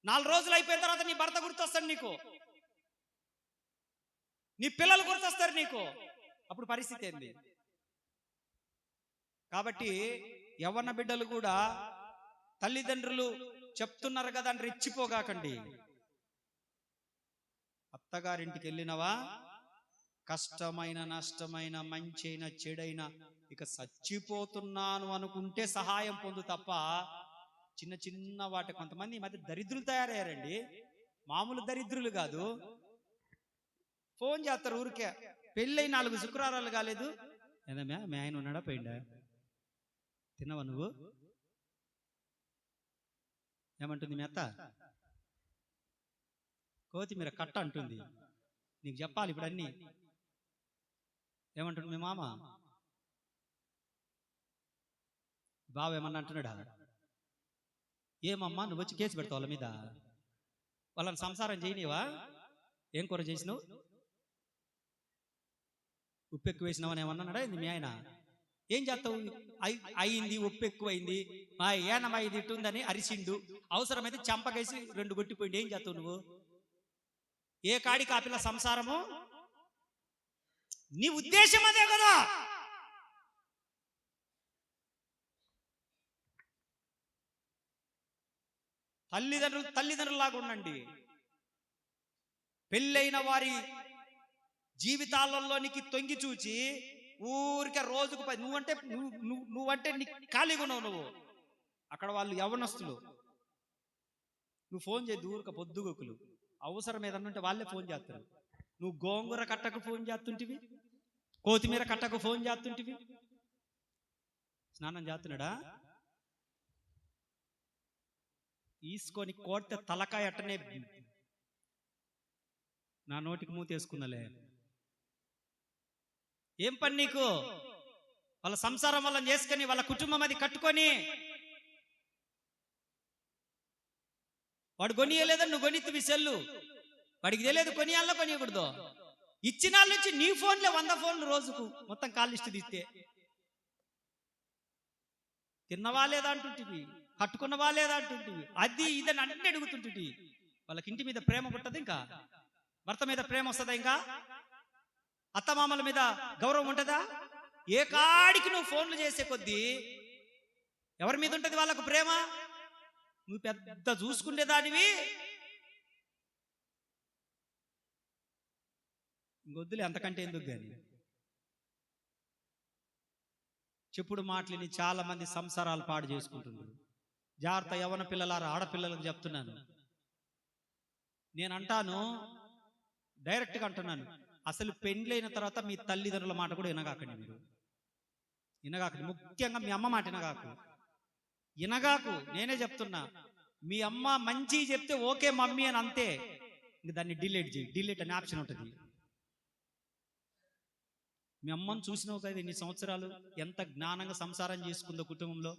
[SPEAKER 1] 4 రోజులు అయిపోయిన తర్వాత నీ భర్త గుర్తొస్తాడు నీకు, నీ పిల్లలు గుర్తొస్తారు నీకు. అప్పుడు పరిస్థితి ఏంది? కాబట్టి యవ్వన బిడ్డలు కూడా తల్లిదండ్రులు చెప్తున్నారు కదా అని రెచ్చిపోగాకండి. అత్తగారింటికి వెళ్ళినవా, కష్టమైన నష్టమైన మంచైన చెడైన ఇక చచ్చిపోతున్నాను అనుకుంటే సహాయం పొందు తప్ప చిన్న చిన్న వాటి. కొంతమంది ఈ మధ్య దరిద్రులు తయారయ్యారండి. మామూలు దరిద్రులు కాదు. ఫోన్ చేస్తారు ఊరికే, పెళ్ళై 4 శుక్రవారాలు కాలేదు, ఏదమ్మా మీ ఆయన ఉన్నాడా పోయిండా, తిన్నావా నువ్వు? ఏమంటుంది మీ అత్త? కొత్తిమీర కట్ట అంటుంది. నీకు చెప్పాలి ఇప్పుడు అన్నీ. ఏమంటుంది మీ మామ? బావ ఏమన్నా అంటున్నాడా? ఏమమ్మా నువ్వు వచ్చి కేసు పెడతావు వాళ్ళ మీద? వాళ్ళని సంసారం చేయనివా? ఏం కూర చేసినావు? ఉప్పు ఎక్కువ వేసినావని ఏమన్నాడా మీ ఆయన? ఏం చేస్తావు? అయింది, ఉప్పు ఎక్కువైంది, ఏనమ్మా ఇది ఇట్టుందని అరిసిండు. అవసరమైతే చంపకేసి 2 కొట్టిపోయింది. ఏం చేస్తావు నువ్వు? ఏ కాడికి ఆ పిల్ల సంసారము? నీ ఉద్దేశం అదే కదా. తల్లిదండ్రులాగా ఉండండి. పెళ్ళైన వారి జీవితాలలోనికి తొంగి చూచి ఊరికే రోజుకు నువ్వంటే నీ ఖాళీగా ఉన్నావు. నువ్వు అక్కడ వాళ్ళు యవ్వనస్తులు. నువ్వు ఫోన్ చేయి ఊరిక పొద్దుగోకులు. అవసరం ఏదన్నా ఉంటే వాళ్ళే ఫోన్ చేస్తారు. నువ్వు గోంగూర కట్టకు ఫోన్ చేస్తుంటివి, కొత్తిమీర కట్టకు ఫోన్ చేస్తుంటివి. స్నానం చేస్తున్నాడా? తీసుకొని కోడితే తలకాయ అట్టనే నా నోటికి మూతేసుకున్నలే. ఏం పని నీకు? వాళ్ళ సంసారం వల్ల చేసుకొని వాళ్ళ కుటుంబం అది కట్టుకొని వాడు కొనియలేదా, నువ్వు కొనిత్తివి సెల్లు. వాడికి తెలియదు కొనియాలో కొనియకూడదు. ఇచ్చిన వాళ్ళ నుంచి నీ ఫోన్లే 100 ఫోన్లు రోజుకు మొత్తం కాల్ లిస్ట్ తీస్తే. తిన్నవా లేదా అంటుంటివి, కట్టుకున్నవా లేదా అంటుంటివి, అది ఇదని అన్ని అడుగుతుంటివి. వాళ్ళకి ఇంటి మీద ప్రేమ పుట్టదు, ఇంకా భర్త మీద ప్రేమ వస్తుందా, ఇంకా అత్తమామల మీద గౌరవం ఉంటుందా? ఏ కాడికి నువ్వు ఫోన్లు చేసే కొద్దీ ఎవరి మీద ఉంటుంది వాళ్ళకు ప్రేమ? నువ్వు పెద్ద చూసుకునేదానివి. ఇంకొద్దులే, అంతకంటే ఎందుకు గాని. చెప్పుడు మాటలని చాలా మంది సంసారాలు పాడు చేసుకుంటున్నారు. జాగ్రత్త యవ్వన పిల్లలారా, ఆడపిల్లలకు చెప్తున్నాను. నేను అంటాను, డైరెక్ట్గా అంటున్నాను, అసలు పెండ్లైన తర్వాత మీ తల్లిదండ్రుల మాట కూడా వినగాకండి. మీరు వినగాకండి. ముఖ్యంగా మీ అమ్మ మాట వినగాకు. నేనే చెప్తున్నా, మీ అమ్మ మంచి చెప్తే ఓకే మమ్మీ అని అంతే. ఇంక దాన్ని డిలీట్ చేయి. డిలీట్ అనే ఆప్షన్ ఉంటుంది. మీ అమ్మని చూసినావు కదా ఇన్ని సంవత్సరాలు, ఎంత జ్ఞానంగా సంసారం చేసుకుందో కుటుంబంలో,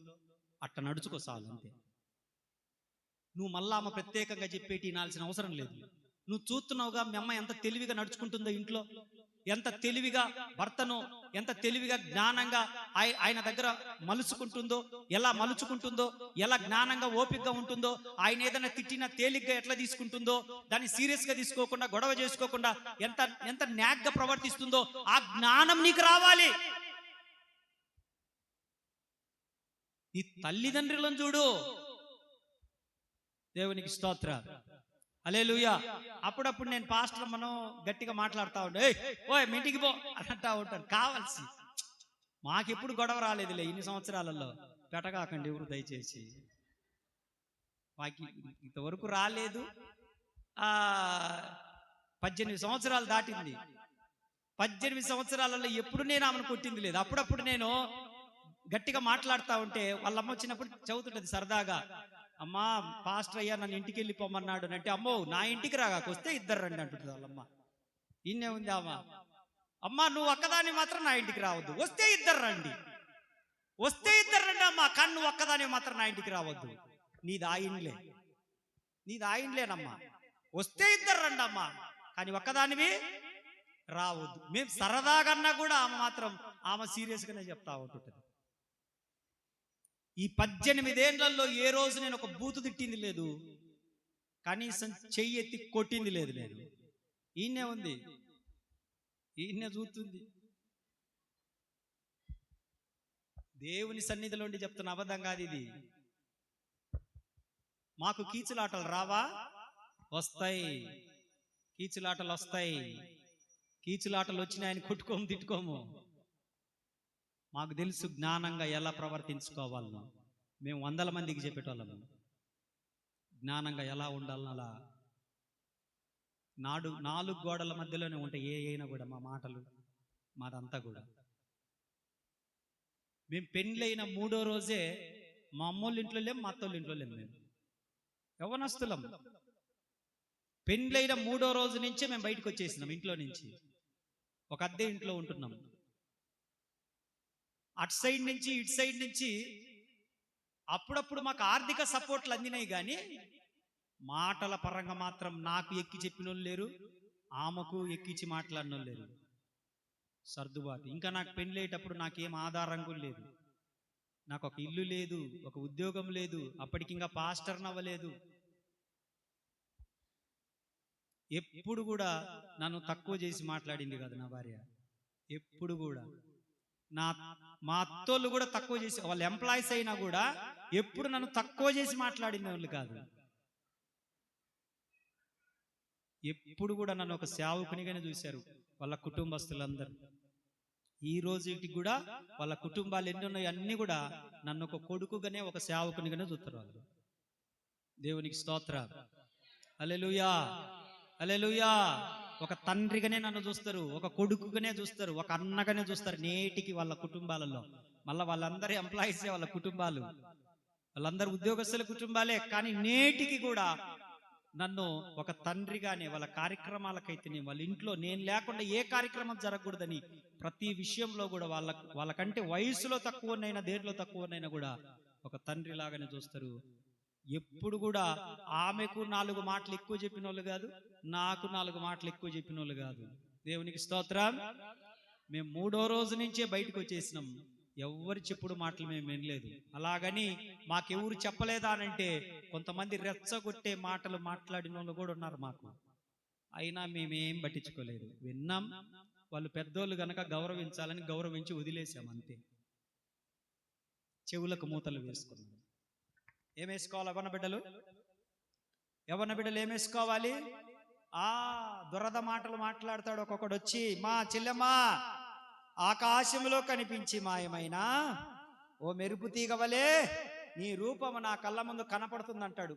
[SPEAKER 1] అట్ట నడుచుకో చాలు, అంతే. నువ్వు మళ్ళా అమ్మ ప్రత్యేకంగా చెప్పేటి వినాల్సిన అవసరం లేదు. నువ్వు చూస్తున్నావుగా మీ అమ్మ ఎంత తెలివిగా నడుచుకుంటుందో ఇంట్లో, ఎంత తెలివిగా భర్తను, ఎంత తెలివిగా జ్ఞానంగా ఆయన దగ్గర మలుచుకుంటుందో, ఎలా మలుచుకుంటుందో, ఎలా జ్ఞానంగా ఓపికగా ఉంటుందో, ఆయన ఏదైనా తిట్టినా తేలిగ్గా ఎట్లా తీసుకుంటుందో, దాన్ని సీరియస్ గా తీసుకోకుండా, గొడవ చేసుకోకుండా ఎంత ఎంత న్యాగ్గా ప్రవర్తిస్తుందో, ఆ జ్ఞానం నీకు రావాలి. నీ తల్లిదండ్రులను చూడు. దేవునికి స్తోత్ర, హల్లెలూయా. అప్పుడప్పుడు నేను పాస్టర్ మనం గట్టిగా మాట్లాడుతూ ఉంటా, ఓయ్ మీటింగ్కి పో అని అంటా ఉంటాను. కావాల్సి మాకెప్పుడు గొడవ రాలేదులే ఇన్ని సంవత్సరాలలో. పెట్టగాకండి ఎవరు దయచేసి, మాకు ఇంతవరకు రాలేదు. 18 సంవత్సరాలు దాటింది. 18 సంవత్సరాలలో ఎప్పుడు నేను ఆమెను కొట్టింది లేదు. అప్పుడప్పుడు నేను గట్టిగా మాట్లాడుతూ ఉంటే వాళ్ళమ్మ వచ్చినప్పుడు చదువుతుంటది సరదాగా, అమ్మా పాస్టర్ అయ్యా నన్ను ఇంటికి వెళ్ళిపోమన్నాడు అంటే, అమ్మో నా ఇంటికి రాగాకొస్తే ఇద్దరు రండి అంటుంది వాళ్ళమ్మ. ఇన్నే ఉంది అమ్మ, అమ్మా నువ్వు ఒక్కదాని మాత్రం నా ఇంటికి రావద్దు, వస్తే ఇద్దరు రండి, వస్తే ఇద్దరు రండి అమ్మా, కానీ నువ్వు ఒక్కదాని మాత్రం నా ఇంటికి రావద్దు. నీది ఆయనలేనమ్మా, వస్తే ఇద్దరు రండి అమ్మా, కానీ ఒక్కదానివి రావద్దు. మేము సరదాగన్నా కూడా ఆమె మాత్రం ఆమె సీరియస్ గానే చెప్తా ఉంటుంటది. ఈ 18 ఏళ్లలో ఏ రోజు నేను ఒక బూతు తిట్టింది లేదు, కనీసం చెయ్యి ఎత్తి కొట్టింది లేదు. నేను ఈయనే ఉంది, ఈయనే చూస్తుంది. దేవుని సన్నిధిలో ఉండి చెప్తున్న అబద్ధం కాదు ఇది. మాకు కీచులాటలు రావా? వస్తాయి, కీచులాటలు వస్తాయి. కీచులాటలు వచ్చినాయని కొట్టుకోము, తిట్టుకోము. మాకు తెలుసు జ్ఞానంగా ఎలా ప్రవర్తించుకోవాలను. మేము 100 మందికి చెప్పేటోళ్ళము జ్ఞానంగా ఎలా ఉండాలని. అలా 4 గోడల మధ్యలోనే ఉంటాయి అయినా కూడా మా మాటలు, మాదంతా కూడా. మేము పెళ్ళైన 3వ రోజే మా అమ్మోళ్ళ ఇంట్లో లేము, మా అత్తోళ్ళ ఇంట్లో లేము. మేము యవ్వనస్తులం. పెళ్ళైన 3వ రోజు నుంచే మేము బయటకు వచ్చేసినాం ఇంట్లో నుంచి. ఒక అద్దె ఇంట్లో ఉంటున్నాం. అటు సైడ్ నుంచి ఇటు సైడ్ నుంచి అప్పుడప్పుడు మాకు ఆర్థిక సపోర్ట్లు అందినాయి, కానీ మాటల పరంగా మాత్రం నాకు ఎక్కి చెప్పిన వాళ్ళు లేరు, ఆమెకు ఎక్కించి మాట్లాడిన వాళ్ళు లేరు. సర్దుబాటు. ఇంకా నాకు పెళ్ళేటప్పుడు నాకేం ఆధారం కూడా లేదు. నాకు ఒక ఇల్లు లేదు, ఒక ఉద్యోగం లేదు, అప్పటికి ఇంకా పాస్టర్ అవ్వలేదు. ఎప్పుడు కూడా నన్ను తక్కువ చేసి మాట్లాడింది కాదు నా భార్య. ఎప్పుడు కూడా మా అత్తోళ్ళు కూడా తక్కువ చేసి, వాళ్ళ ఎంప్లాయీస్ అయినా కూడా ఎప్పుడు నన్ను తక్కువ చేసి మాట్లాడిన వాళ్ళు కాదు. ఎప్పుడు కూడా నన్ను ఒక సేవకునిగానే చూశారు వాళ్ళ కుటుంబస్తులందరూ. ఈ రోజుకి కూడా వాళ్ళ కుటుంబాలు ఎన్ని ఉన్నాయి అన్ని కూడా నన్ను ఒక కొడుకుగానే, ఒక సేవకునిగానే చూస్తారు వాళ్ళు. దేవునికి స్తోత్రం, హల్లెలూయా, హల్లెలూయా. ఒక తండ్రిగానే నన్ను చూస్తారు, ఒక కొడుకుగానే చూస్తారు, ఒక అన్నగానే చూస్తారు నేటికి వాళ్ళ కుటుంబాలలో. మళ్ళీ వాళ్ళందరూ ఎంప్లాయీసే వాళ్ళ కుటుంబాలు. వాళ్ళందరూ ఉద్యోగస్తుల కుటుంబాలే, కానీ నేటికి కూడా నన్ను ఒక తండ్రిగానే వాళ్ళ కార్యక్రమాలకైతే వాళ్ళ ఇంట్లో నేను లేకుండా ఏ కార్యక్రమం జరగకూడదని ప్రతి విషయంలో కూడా వాళ్ళకంటే వయసులో తక్కువనైనా దేంట్లో తక్కువనైనా కూడా ఒక తండ్రి లాగానే చూస్తారు. ఎప్పుడు కూడా ఆమెకు 4 మాటలు ఎక్కువ చెప్పిన వాళ్ళు కాదు, నాకు 4 మాటలు ఎక్కువ చెప్పిన వాళ్ళు కాదు. దేవునికి స్తోత్రం. మేము 3వ రోజు నుంచే బయటకు వచ్చేసినాం. ఎవరు చెప్పుడు మాటలు మేము వినలేదు. అలాగని మాకెవరు చెప్పలేదా అనంటే కొంతమంది రెచ్చగొట్టే మాటలు మాట్లాడిన వాళ్ళు కూడా ఉన్నారు మాకు. అయినా మేమేం పట్టించుకోలేదు. విన్నాం, వాళ్ళు పెద్దోళ్ళు గనక గౌరవించాలని గౌరవించి వదిలేసాం అంతే. చెవులకు మూతలు వేసుకున్నాం. ఏమేసుకోవాలి యవ్వన బిడ్డలు ఏమేసుకోవాలి? దురద మాటలు మాట్లాడతాడు ఒక్కొక్కడు వచ్చి, మా చెల్లెమ్మా ఆకాశంలో కనిపించి మాయమైనా ఓ మెరుపు తీగవలే నీ రూపము నా కళ్ళ ముందు కనపడుతుంది అంటాడు.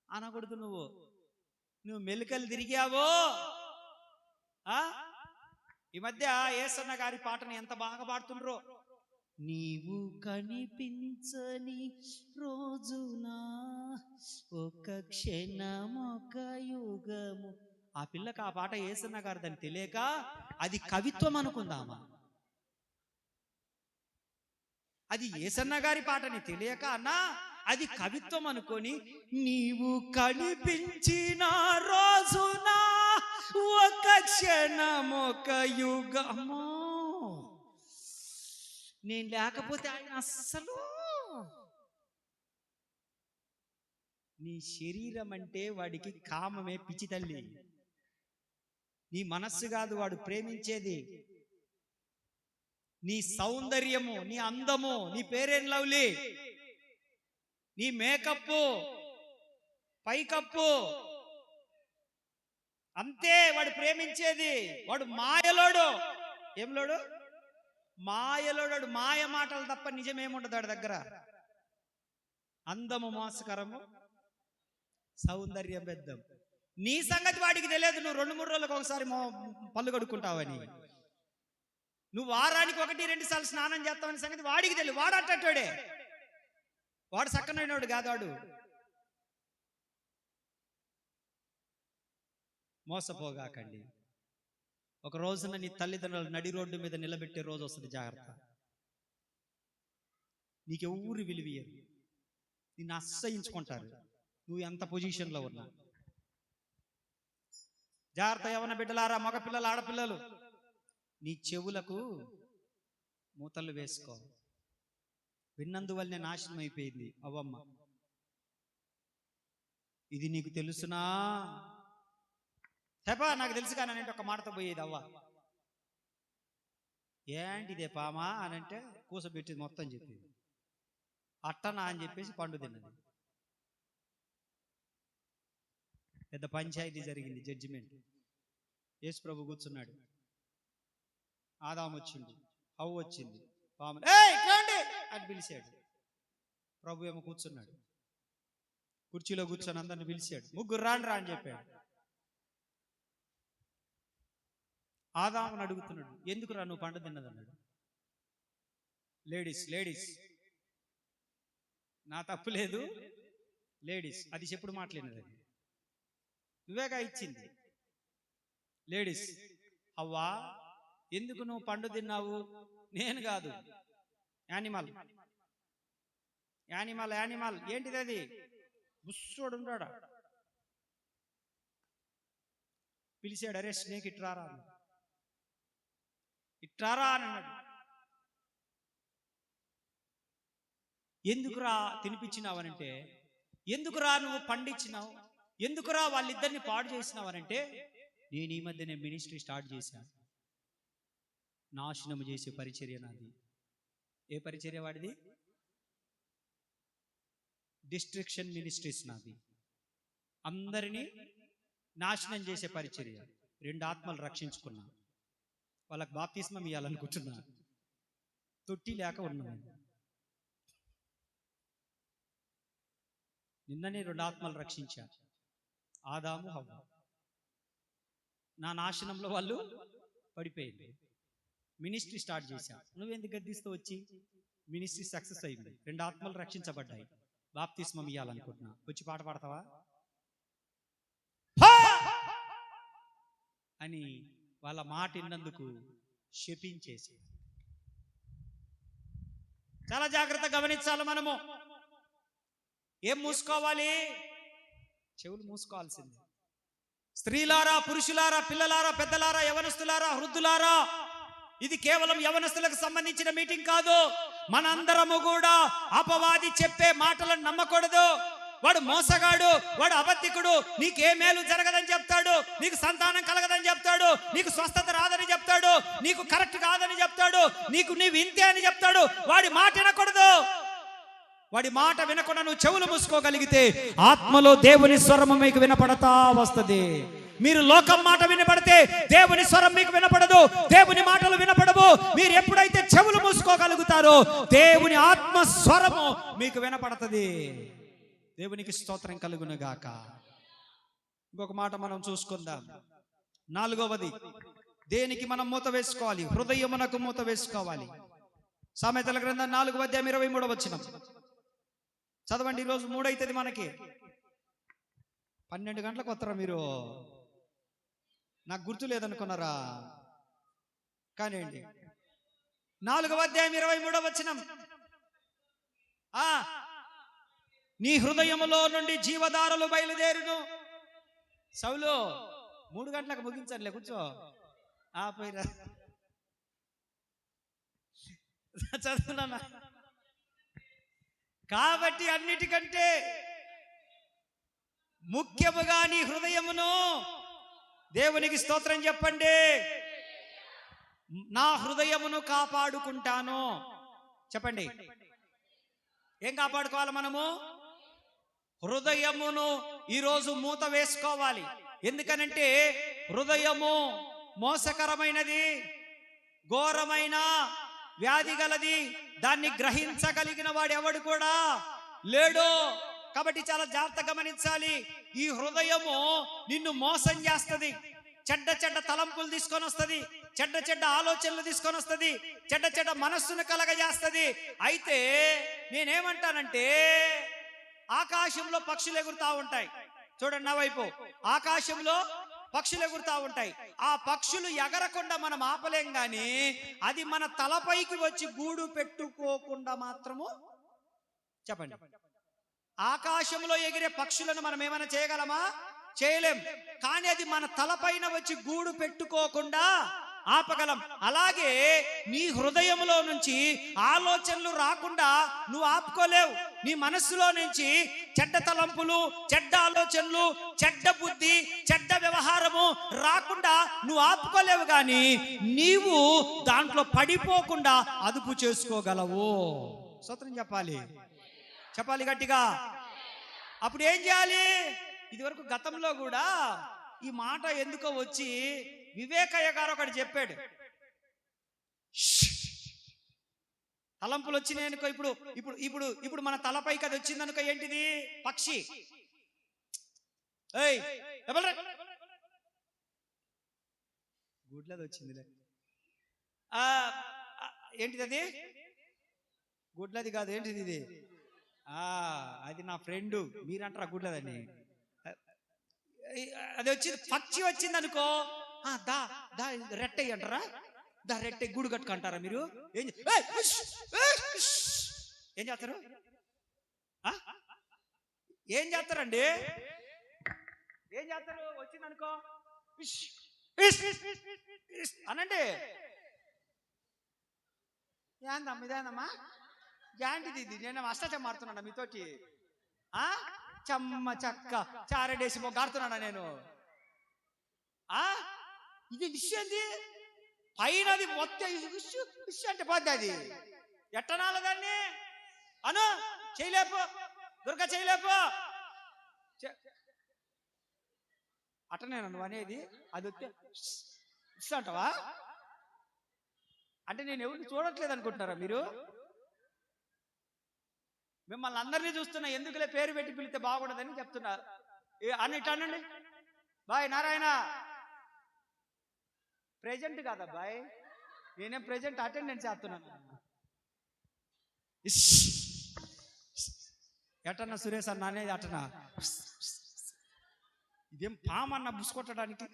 [SPEAKER 1] అనకూడదు. నువ్వు మెలికలు తిరిగావో. ఈ మధ్య యేసన్న గారి పాటను ఎంత బాగా పాడుతుండ్రో. నీవు కనిపించని రోజునా ఒక క్షణమొక యుగము. ఆ పిల్లకి ఆ పాట యేసన్న గారు దాన్ని తెలియక అది కవిత్వం అనుకుందామా? అది యేసన్న గారి పాటని తెలియక అన్నా అది కవిత్వం అనుకొని, నీవు కనిపించిన రోజున ఒక క్షణమొక యుగము. నేను లేకపోతే ఆయన అస్సలు. నీ శరీరం అంటే వాడికి కామమే పిచ్చి తల్లి. నీ మనస్సు కాదు వాడు ప్రేమించేది. నీ సౌందర్యము, నీ అందము, నీ పేరేం లవ్లీ, నీ మేకప్, పైకప్పు, అంతే వాడు ప్రేమించేది. వాడు మాయలోడు. ఏం లోడు? మాయలోడు. మాయ మాటలు తప్ప నిజమేముండదు వాడి దగ్గర. అందము మోసకరము, సౌందర్యం పెద్దం. నీ సంగతి వాడికి తెలియదు. నువ్వు 2-3 రోజులకు ఒకసారి పళ్ళు కడుక్కుంటావని, నువ్వు వారానికి 1-2 సార్లు స్నానం చేస్తావని సంగతి వాడికి తెలియదు. వాడు అట్టడే, వాడు సక్కనైనవాడు కాదు. వాడు మోసపోగాకండి. ఒక రోజున నీ తల్లిదండ్రులు నడి రోడ్డు మీద నిలబెట్టే రోజు వస్తుంది. జాగ్రత్త. నీకెవ్వరు విలువయ్యరు, నిన్ను అసహించుకుంటారు నువ్వు ఎంత పొజిషన్లో ఉన్నా. జాగ్రత్త యవ్వన బిడ్డలారా, మగ పిల్లలు, ఆడపిల్లలు, నీ చెవులకు మూతలు వేసుకో. విన్నందువల్లనే నాశనం అయిపోయింది అవ్వమ్మ. ఇది నీకు తెలుసునా? చెప్పా, నాకు తెలుసు కానీ అంటే ఒక మాటతో పోయేది అవ్వ. ఏంటిదే పామా అని అంటే కూసబెట్టేది మొత్తం చెప్పింది. అట్టనా అని చెప్పేసి పండు తిన్నది. పెద్ద పంచాయతీ జరిగింది, జడ్జిమెంట్. యేసు ప్రభు కూర్చున్నాడు. ఆదాము వచ్చింది, హవ్వ వచ్చింది, పాము అని పిలిచాడు. ప్రభు ఏమో కూర్చున్నాడు, కుర్చీలో కూర్చొని అందరిని పిలిచాడు. ముగ్గురు రా అని చెప్పాడు. ఆదామును అడుగుతున్నాడు, ఎందుకు రా నువ్వు పండు తిన్నది అన్నాడు. లేడీస్ నా తప్పు లేదు, లేడీస్ అది చెప్పుడు మాట్లాడినది, నువ్వేగా ఇచ్చింది. లేడీస్, అవ్వా ఎందుకు నువ్వు పండు తిన్నావు? నేను కాదు, యానిమల్. ఏంటిది అది? బుస్సోడు ఉన్నాడా, పిలిచాడు. అరే స్నేక్ ఇట్రారా అని అన్నాడు. ఎందుకురా తినిపించినావనంటే, ఎందుకురా నువ్వు పండించినావు, ఎందుకురా వాళ్ళిద్దరిని పాడు చేసినావనంటే, నేను ఈ మధ్యనే మినిస్ట్రీ స్టార్ట్ చేశాను. నాశనం చేసే పరిచర్య నాది. ఏ పరిచర్య వాడిది? డిస్ట్రిక్షన్ మినిస్ట్రీస్ నాది. అందరినీ నాశనం చేసే పరిచర్య. 2 ఆత్మలు రక్షించుకున్నా, వాళ్ళకి బాప్తిస్మం ఇవ్వాలనుకుంటున్నా, తొట్టి లేక ఉన్నా. నిన్ననే 2 ఆత్మలు రక్షించా, ఆదాము హవ్వ. నా నాశనంలో వాళ్ళు పడిపోయింది. మినిస్ట్రీ స్టార్ట్ చేశా. నువ్వెందుకు గద్దిస్తూ వచ్చి? మినిస్ట్రీ సక్సెస్ అయింది, 2 ఆత్మలు రక్షించబడ్డాయి, బాప్తిస్మం ఇవ్వాలనుకుంటున్నా, వచ్చి పాట పాడతావా అని వాళ్ళ మాట విన్నందుకు శపించేసి. చాలా జాగ్రత్త గమనించాలి. మనము ఏం మూసుకోవాలి? చెవులు మూసుకోవాల్సింది. స్త్రీలారా, పురుషులారా, పిల్లలారా, పెద్దలారా, యవనస్తులారా, వృద్ధులారా, ఇది కేవలం యవనస్తులకు సంబంధించిన మీటింగ్ కాదు. మనందరము కూడా అపవాది చెప్పే మాటలను నమ్మకూడదు. వాడు మోసగాడు, వాడు అబద్ధికుడు, నీకే మేలు జరగదని చెప్తాడు, నీకు సంతానం కలగదని చెప్తాడు, నీకు స్వస్థత రాదని చెప్తాడు, నీకు కరెక్ట్ కాదని చెప్తాడు, నీవు ఇంతే అని చెప్తాడు. వాడి మాట వినకూడదు. వాడి మాట వినకుండా నువ్వు చెవులు మూసుకోగలిగితే ఆత్మలో దేవుని స్వరము మీకు వినపడతా వస్తుంది. మీరు లోకం మాట వినపడితే దేవుని స్వరం మీకు వినపడదు, దేవుని మాటలు వినపడవు. మీరు ఎప్పుడైతే చెవులు మూసుకోగలుగుతారో దేవుని ఆత్మ స్వరము మీకు వినపడుతుంది. దేవునికి స్తోత్రం కలుగును గాక. ఇంకొక మాట మనం చూసుకుందాం. 4వది, దేనికి మనం మూత వేసుకోవాలి? హృదయమునకు మూత వేసుకోవాలి. సామెతల గ్రంథం 4:23 చదవండి. ఈరోజు 3 అవుతుంది మనకి. 12 గంటలకు వస్తారా మీరు? నాకు గుర్తు లేదనుకున్నారా? కానివ్వండి. 4:23 నీ హృదయములో నుండి జీవధారలు బయలుదేరును. సౌలు 3 గంటలకు ముగించండి, కూర్చో. పోయిరా చదువునా. కాబట్టి అన్నిటికంటే ముఖ్యముగా నీ హృదయమును, దేవునికి స్తోత్రం చెప్పండి, నా హృదయమును కాపాడుకుంటాను. చెప్పండి, ఏం కాపాడుకోవాలి మనము? హృదయమును ఈరోజు మూత వేసుకోవాలి. ఎందుకనంటే హృదయము మోసకరమైనది, ఘోరమైన వ్యాధి గలది. దాన్ని గ్రహించగలిగిన వాడు ఎవడు కూడా లేడు. కాబట్టి చాలా జాగ్రత్త గమనించాలి. ఈ హృదయము నిన్ను మోసం చేస్తుంది, చెడ్డ చెడ్డ తలంపులు తీసుకొని వస్తుంది, చెడ్డ చెడ్డ ఆలోచనలు తీసుకొని వస్తుంది, చెడ్డ చెడ్డ మనస్సును కలగజేస్తుంది. అయితే నేనేమంటానంటే, ఆకాశంలో పక్షులు ఎగురుతా ఉంటాయి. చూడండి నా వైపు. ఆకాశంలో పక్షులు ఎగురుతా ఉంటాయి. ఆ పక్షులు ఎగరకుండా మనం ఆపలేం, గాని అది మన తలపైకి వచ్చి గూడు పెట్టుకోకుండా మాత్రము. చెప్పండి, ఆకాశంలో ఎగిరే పక్షులను మనం ఏమైనా చేయగలమా? చేయలేం. కానీ అది మన తలపైన వచ్చి గూడు పెట్టుకోకుండా ఆపగలం. అలాగే నీ హృదయంలో నుంచి ఆలోచనలు రాకుండా నువ్వు ఆపుకోలేవు. నీ మనస్సులో నుంచి చెడ్డ తలంపులు, చెడ్డ ఆలోచనలు, చెడ్డ బుద్ధి, చెడ్డ వ్యవహారము రాకుండా నువ్వు ఆపుకోలేవు. కానీ నీవు దాంట్లో పడిపోకుండా అదుపు చేసుకోగలవు. స్తోత్రం చెప్పాలి, చెప్పాలి గట్టిగా. అప్పుడు ఏం చేయాలి? ఇదివరకు గతంలో కూడా ఈ మాట ఎందుకో వచ్చి వివేకయ్య గారు ఒకటి చెప్పాడు. తలంపులు వచ్చినాయి అనుకో, ఇప్పుడు ఇప్పుడు ఇప్పుడు ఇప్పుడు మన తలపైకి అది వచ్చింది అనుకో, ఏంటిది? పక్షి. గుడ్లది వచ్చిందిలే. ఏంటిది అది? గుడ్లది కాదు, ఏంటిది ఇది? అది నా ఫ్రెండ్. మీరంటారా గుడ్లదని? అది వచ్చింది, పక్షి వచ్చింది అనుకో, దా దా రెట్టయ్య అంటారా? దా రెట్టె గూడు కట్టుకుంటారా మీరు? ఏం చేస్తారు? ఏం చేస్తారండి? ఏం చేస్తారు? వచ్చింది అనుకో అనండి. ఏందమ్మా ఇదేందమ్మా జాంటిది ఇది? నేను అష్టాచం మారుతున్నాను మీతోటి. చెమ్మ చక్క చారడేసి గారుతున్నానా నేను? ఇది విషయంది పైనది మొత్తం విషయం అంటే పోద్ది. అది ఎట్టనాల దాన్ని అను చేయలేపు, దుర్గ చేయలేపు. అట్టనే నువ్వు అనేది. అది వస్తే ఇస్తా అంటావా? అంటే నేను ఎవరిని చూడట్లేదు అనుకుంటున్నారా మీరు? మిమ్మల్ని అందరినీ చూస్తున్నా, ఎందుకులే పేరు పెట్టి పిలిస్తే బాగుండదని చెప్తున్నా. అని ఇట్లా అనండి. బాయ్ నారాయణ, ప్రెజెంట్ కాదా బాయ్? నేనేం ప్రెజెంట్ అటెండెన్స్ చేస్తున్నాను. ఇష్ ఎటన్నా సురేష్ అన్న అనేది అటనా, ఇదేం పామన్న బుసుకొట్టడానికి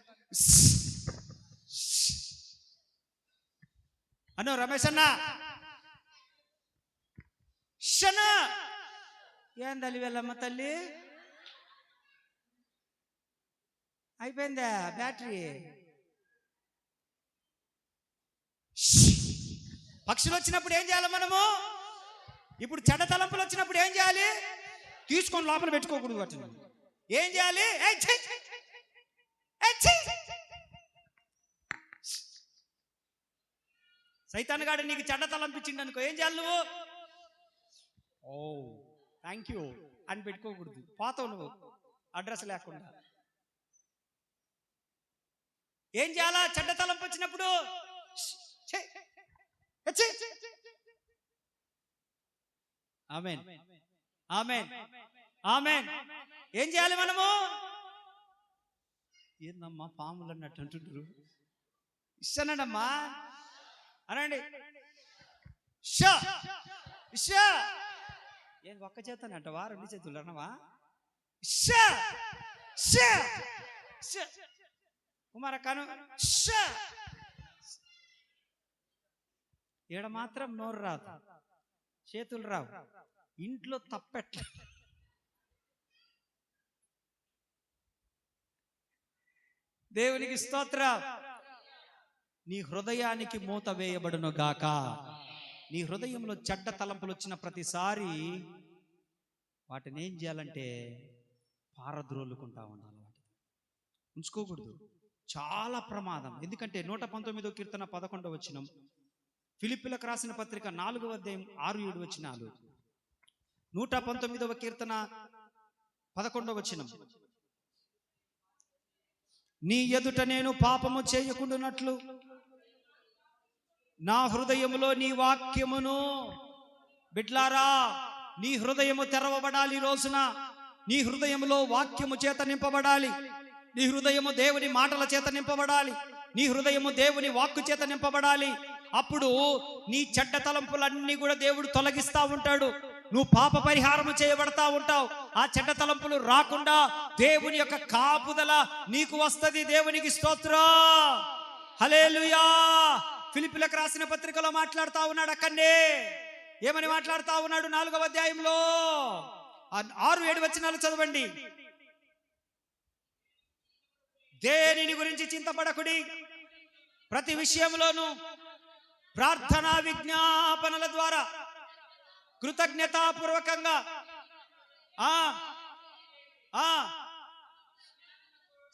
[SPEAKER 1] అను. రమేష్ అన్న షన ఏం తల్లి వెళ్ళమ్మ తల్లి, అయిపోయిందా బ్యాటరీ? పక్షులు వచ్చినప్పుడు ఏం చేయాలి మనము? ఇప్పుడు చెడ్డ తలంపులు వచ్చినప్పుడు ఏం చేయాలి? తీసుకొని లోపల పెట్టుకోకూడదు. వాటిని ఏం చేయాలి? సైతాన్ గాడు నీకు చెడ్డ తలంపించిండు అనుకో, ఏం చేయాలి నువ్వు? ఓ థ్యాంక్ యూ అని పెట్టుకోకూడదు, పోతావు నువ్వు అడ్రస్ లేకుండా. ఏం చేయాలా? చెడ్డ తలంపు వచ్చినప్పుడు ఆమేన్ ఆమేన్ ఆమేన్. ఏం చేయాలి మనము? ఏందమ్మా పాములు అన్నట్టు అంటుంటారు, ఇష్టనండమ్మా అనండి. ఏం ఒక్క చేతనంటవా, రెండు చేతులు అన్నవా? కుమార కాను ఈడ మాత్రం నోరు రాదు, చేతులు రావు, ఇంట్లో తప్పెట్ల. దేవునికి స్తోత్రం. నీ హృదయానికి మూత వేయబడును గాక. నీ హృదయంలో చెడ్డ తలంపులు వచ్చిన ప్రతిసారి వాటిని ఏం చేయాలంటే పారద్రోలుకుంటా ఉండాలి, వాటిని ఉంచుకోకూడదు. చాలా ప్రమాదం. ఎందుకంటే 119వ కీర్తన 11వ వచనం, ఫిలిప్పీలకు రాసిన పత్రిక 4వ అధ్యాయం 6-7 వచనాలు, 119వ కీర్తన 11వ వచనం, నీ ఎదుట నేను పాపము చేయకుండానట్లు నా హృదయములో నీ వాక్యమును. బిడ్లారా, నీ హృదయము తెరవబడాలి. ఈ రోజున నీ హృదయములో వాక్యము చేత నింపబడాలి. నీ హృదయము దేవుని మాటల చేత నింపబడాలి. నీ హృదయము దేవుని వాక్కు చేత నింపబడాలి. అప్పుడు నీ చెడ్డ తలంపులన్నీ కూడా దేవుడు తొలగిస్తా ఉంటాడు. నువ్వు పాప పరిహారము చేయబడతా ఉంటావు. ఆ చెడ్డ తలంపులు రాకుండా దేవుని యొక్క కాపుదల నీకు వస్తది. దేవునికి స్తోత్రం, హల్లెలూయా. ఫిలిప్పీలకు రాసిన పత్రికలో మాట్లాడుతా ఉన్నాడు. అక్కడనే ఏమని మాట్లాడుతా ఉన్నాడు? 4వ అధ్యాయంలో 6-7 వచనాలు చదవండి. దేనిని గురించి చింతపడకుడి, ప్రతి విషయంలోనూ ప్రార్థనా విజ్ఞాపనల ద్వారా కృతజ్ఞతాపూర్వకంగా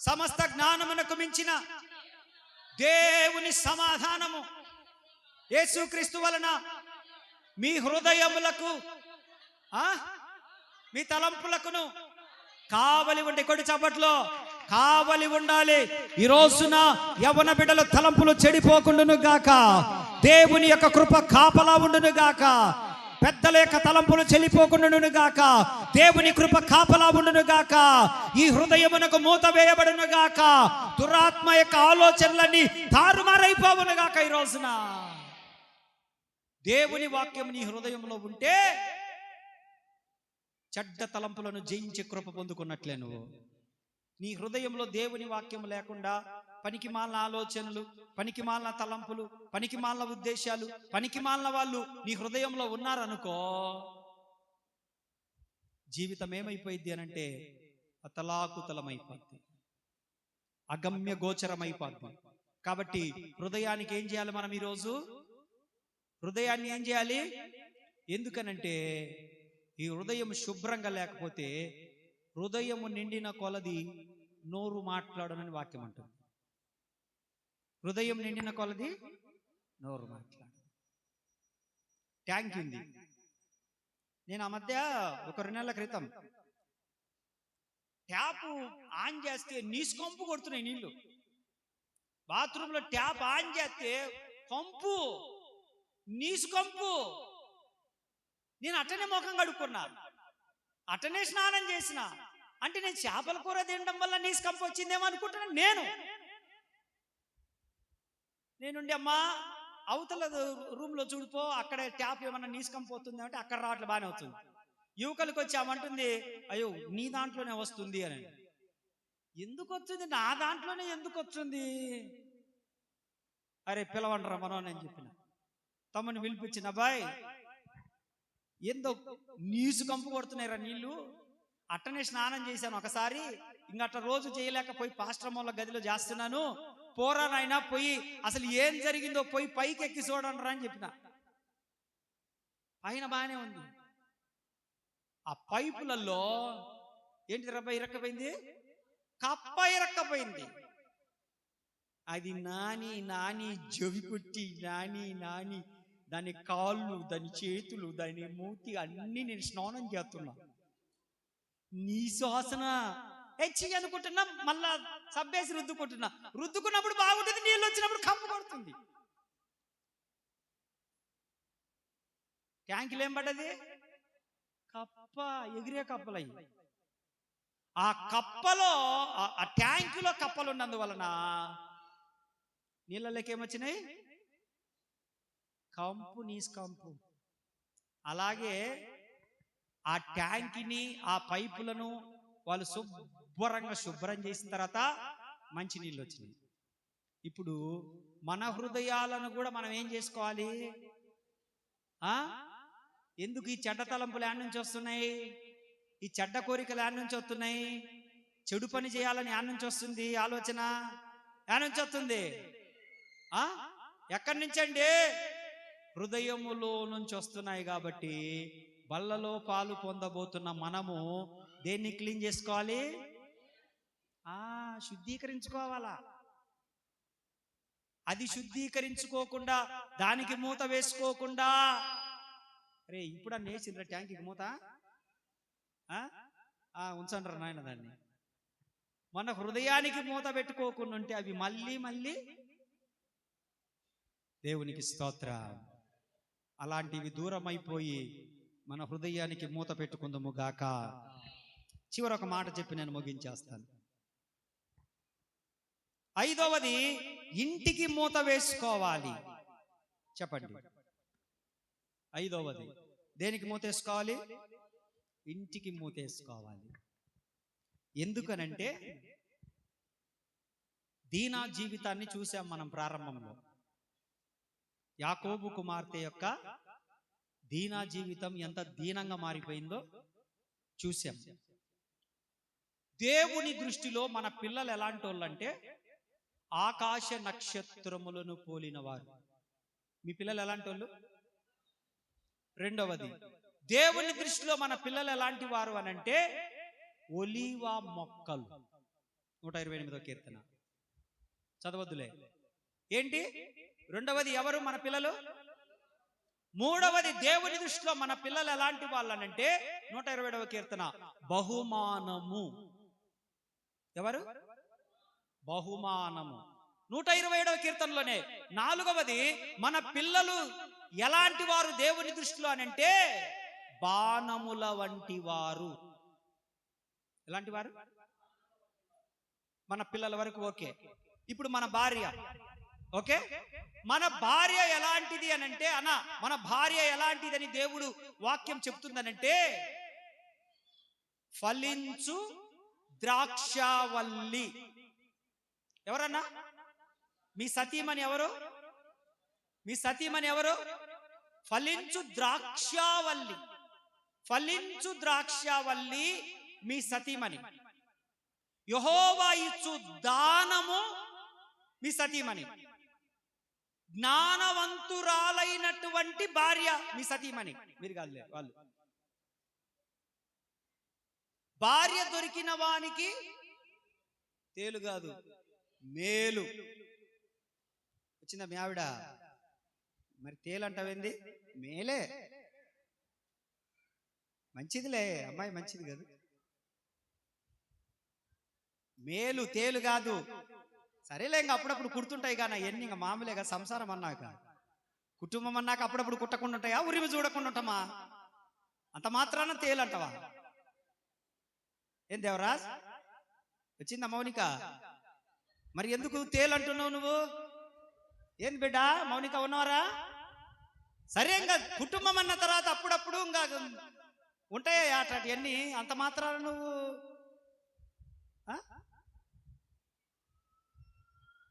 [SPEAKER 1] సమస్త జ్ఞానమునకు మించిన దేవుని సమాధానము యేసుక్రీస్తు వలన మీ హృదయములకు మీ తలంపులకును కావలి ఉండి, కొడి చప్పట్లో కావలి ఉండాలి. ఈ రోజున యవ్వన బిడ్డల తలంపులు చెడిపోకుండును గాక. దేవుని యొక్క కృప కాపలా ఉండును గాక. పెద్దల యొక్క తలంపులు చెల్లిపోకుండును గాక. దేవుని కృప కాపలా ఉండును గాక. ఈ హృదయమునకు మూత వేయబడును గాక. దురాత్మ యొక్క ఆలోచనలన్నీ తారుమారైపోవును గాక. ఈ రోజున దేవుని వాక్యం నీ హృదయంలో ఉంటే చెడ్డ తలంపులను జయించే కృప పొందుకున్నట్లే. నువ్వు నీ హృదయంలో దేవుని వాక్యం లేకుండా పనికిమాలిన ఆలోచనలు, పనికిమాలిన తలంపులు, పనికిమాలిన ఉద్దేశాలు, పనికిమాలిన వాళ్ళు నీ హృదయంలో ఉన్నారనుకో, జీవితం ఏమైపోయింది అనంటే అతలాకుతలమైపోద్ది, అగమ్య గోచరమైపోద్ది. కాబట్టి హృదయానికి ఏం చేయాలి మనం? ఈరోజు హృదయాన్ని ఏం చేయాలి? ఎందుకనంటే ఈ హృదయం శుభ్రంగా లేకపోతే హృదయము నిండిన కొలది నోరు మాట్లాడనని వాక్యం అంటుంది. హృదయం నిండిన కొలది నోరు మాట్లాడు. ట్యాంక్ ఉంది. నేను ఆ మధ్య ఒక 2 నెలల క్రితం ట్యాప్ ఆన్ చేస్తే నీసుకంపు కొడుతున్నాయి నీళ్లు. బాత్రూంలో ట్యాప్ ఆన్ చేస్తే కంపు, నీసుకంపు. నేను అట్టనే ముఖం కడుక్కున్నా, అట్టనే స్నానం చేసిన. అంటే నేను చేపల కూర తినడం వల్ల నీసు కంపు వచ్చిందేమో అనుకుంటున్నాను. నేనుండి అమ్మా అవతల రూమ్ లో చూడిపో, అక్కడ ట్యాప్ ఏమన్నా నీసుకంపోతుంది అంటే అక్కడ రావట్లే, బాగానే అవుతుంది. యువకులకి వచ్చి ఆమంటుంది, అయ్యో నీ దాంట్లోనే వస్తుంది అని. ఎందుకు వచ్చింది నా దాంట్లోనే, ఎందుకు వచ్చింది? అరే పిలవండ్రా మనం అని చెప్పిన. తమ్ముని పిలిపించిన, అబ్బాయి ఏందో నీసు కంపు కొడుతున్నాయిరా నీళ్లు, అట్టనే స్నానం చేశాను ఒకసారి, ఇంకట్ట రోజు చేయలేకపోయి పాస్ట్రమోళ్ళ గదిలో చేస్తున్నాను, పోరా నాయనా పోయి అసలు ఏం జరిగిందో పోయి పైకి ఎక్కి చూడండిరా అని చెప్పిన. పైన బాగానే ఉంది, ఆ పైపులలో ఏంటి రబ్బా ఇరక్కపోయింది, కప్ప ఇరక్కపోయింది. అది నాని నాని జవి కొట్టి నాని నాని దాని కాళ్ళు, దాని చేతులు, దాని మూతి అన్ని నేను స్నానం చేస్తున్నా. నీ శ్వాసన హెచ్చి అనుకుంటున్నా, మళ్ళా సబ్బేసి రుద్దుకుంటున్నా. రుద్దుకున్నప్పుడు బాగుంటుంది, నీళ్ళు వచ్చినప్పుడు కంపు కొడుతుంది. ట్యాంకులు ఏం పడ్డది? కప్ప, ఎగిరే కప్పలయ్యి. ఆ కప్పలో, ఆ ట్యాంకులో కప్పలు ఉన్నందువలన నీళ్ళలోకి ఏమొచ్చినాయి? కంపు, నీసు కంపు. అలాగే ఆ ట్యాంకిని, ఆ పైపులను వాళ్ళు శుభ్రంగా శుభ్రం చేసిన తర్వాత మంచి నీళ్ళు వచ్చినాయి. ఇప్పుడు మన హృదయాలను కూడా మనం ఏం చేసుకోవాలి? ఎందుకు ఈ చెడ్డ తలంపులు యాడ్ నుంచి వస్తున్నాయి? ఈ చెడ్డ కోరికలు యాడ్ నుంచి వస్తున్నాయి? చెడు పని చేయాలని యాడ్ నుంచి వస్తుంది ఆలోచన? యాడ్ నుంచి వస్తుంది? ఎక్కడి నుంచి అండి? హృదయములో నుంచి వస్తున్నాయి. కాబట్టి బల్లలో పాలు పొందబోతున్న మనము దేన్ని క్లీన్ చేసుకోవాలి? శుద్ధీకరించుకోవాలా. అది శుద్ధీకరించుకోకుండా, దానికి మూత వేసుకోకుండా, అరే ఇప్పుడు అన్న వేసిండ్రా ట్యాంక్కి మూత, ఉంచండ్రా నాయన దాన్ని. మన హృదయానికి మూత పెట్టుకోకుండా ఉంటే అవి మళ్ళీ మళ్ళీ, దేవునికి స్తోత్రం, అలాంటివి దూరం అయిపోయి మన హృదయానికి మూత పెట్టుకుందాము గాక. చివరి ఒక మాట చెప్పి నేను ముగించేస్తాను. 5వది, ఇంటికి మూత వేసుకోవాలి. చెప్పండి, 5వది దేనికి మూత వేసుకోవాలి? ఇంటికి మూత వేసుకోవాలి. ఎందుకనంటే దీనా జీవితాన్ని చూసాం మనం ప్రారంభంలో. యాకోబు కుమార్తె యొక్క దీనా జీవితం ఎంత దీనంగా మారిపోయిందో చూసాం. దేవుని దృష్టిలో మన పిల్లలు ఎలాంటి వాళ్ళంటే ఆకాశ నక్షత్రములను పోలిన వారు. మీ పిల్లలు ఎలాంటి వాళ్ళు? 2వది, దేవుని దృష్టిలో మన పిల్లలు ఎలాంటి వారు అనంటే ఒలీవ మొక్కలు. 128వ కీర్తన చదవద్దులే. ఏంటి 2వది? ఎవరు మన పిల్లలు? 3వది, దేవుని దృష్టిలో మన పిల్లలు ఎలాంటి వాళ్ళనంటే 127వ కీర్తన, బహుమానము. ఎవరు? బహుమానము. 127వ కీర్తనలోనే 4వది, మన పిల్లలు ఎలాంటి వారు దేవుని దృష్టిలో అనంటే బాణముల వంటి వారు. ఎలాంటి వారు? మన పిల్లల వరకు ఓకే. ఇప్పుడు మన భార్య, ఓకే, మన భార్య ఎలాంటిది అనంటే, మన భార్య ఎలాంటిదని దేవుడు వాక్యం చెప్తుందనంటే ఫలించు ద్రాక్షావల్లి. ఎవరన్నా? మీ సతీమణి ఎవరు? మీ సతీమణి ఎవరు? ఫలించు ద్రాక్షావల్లి. ఫలించు ద్రాక్షావల్లి మీ సతీమణి. యెహోవా ఇచ్చు దానము మీ సతీమణి. జ్ఞానవంతురాలైనటువంటి భార్య మీ సతీమణి. మీరు కాదులే, వాళ్ళు. భార్య దొరికిన వానికి తేలు కాదు మేలు. వచ్చిందా మీ ఆవిడ? మరి తేలు అంటావేంది? మేలే, మంచిదిలే, అమ్మాయి మంచిది కాదు. మేలు, తేలు కాదు. సరేలే, ఇంకా అప్పుడప్పుడు కుడుతుంటాయి కానీ అవన్నీ ఇంకా మామూలేగా. సంసారం అన్నాక, కుటుంబం అన్నాక అప్పుడప్పుడు కుట్టకుండా ఉంటాయా? ఉరిమి చూడకుండా ఉంటామా? అంత మాత్రాన తేలు అంటావా? ఏం దేవరాజ్? వచ్చిందా మౌనిక? మరి ఎందుకు తేలు అంటున్నావు నువ్వు? ఏంది బిడ్డ మౌనిక ఉన్నవారా? సరే, ఇంకా కుటుంబం అన్న తర్వాత అప్పుడప్పుడు ఇంకా ఉంటాయా అట్లాంటివన్నీ? అంత మాత్రాన నువ్వు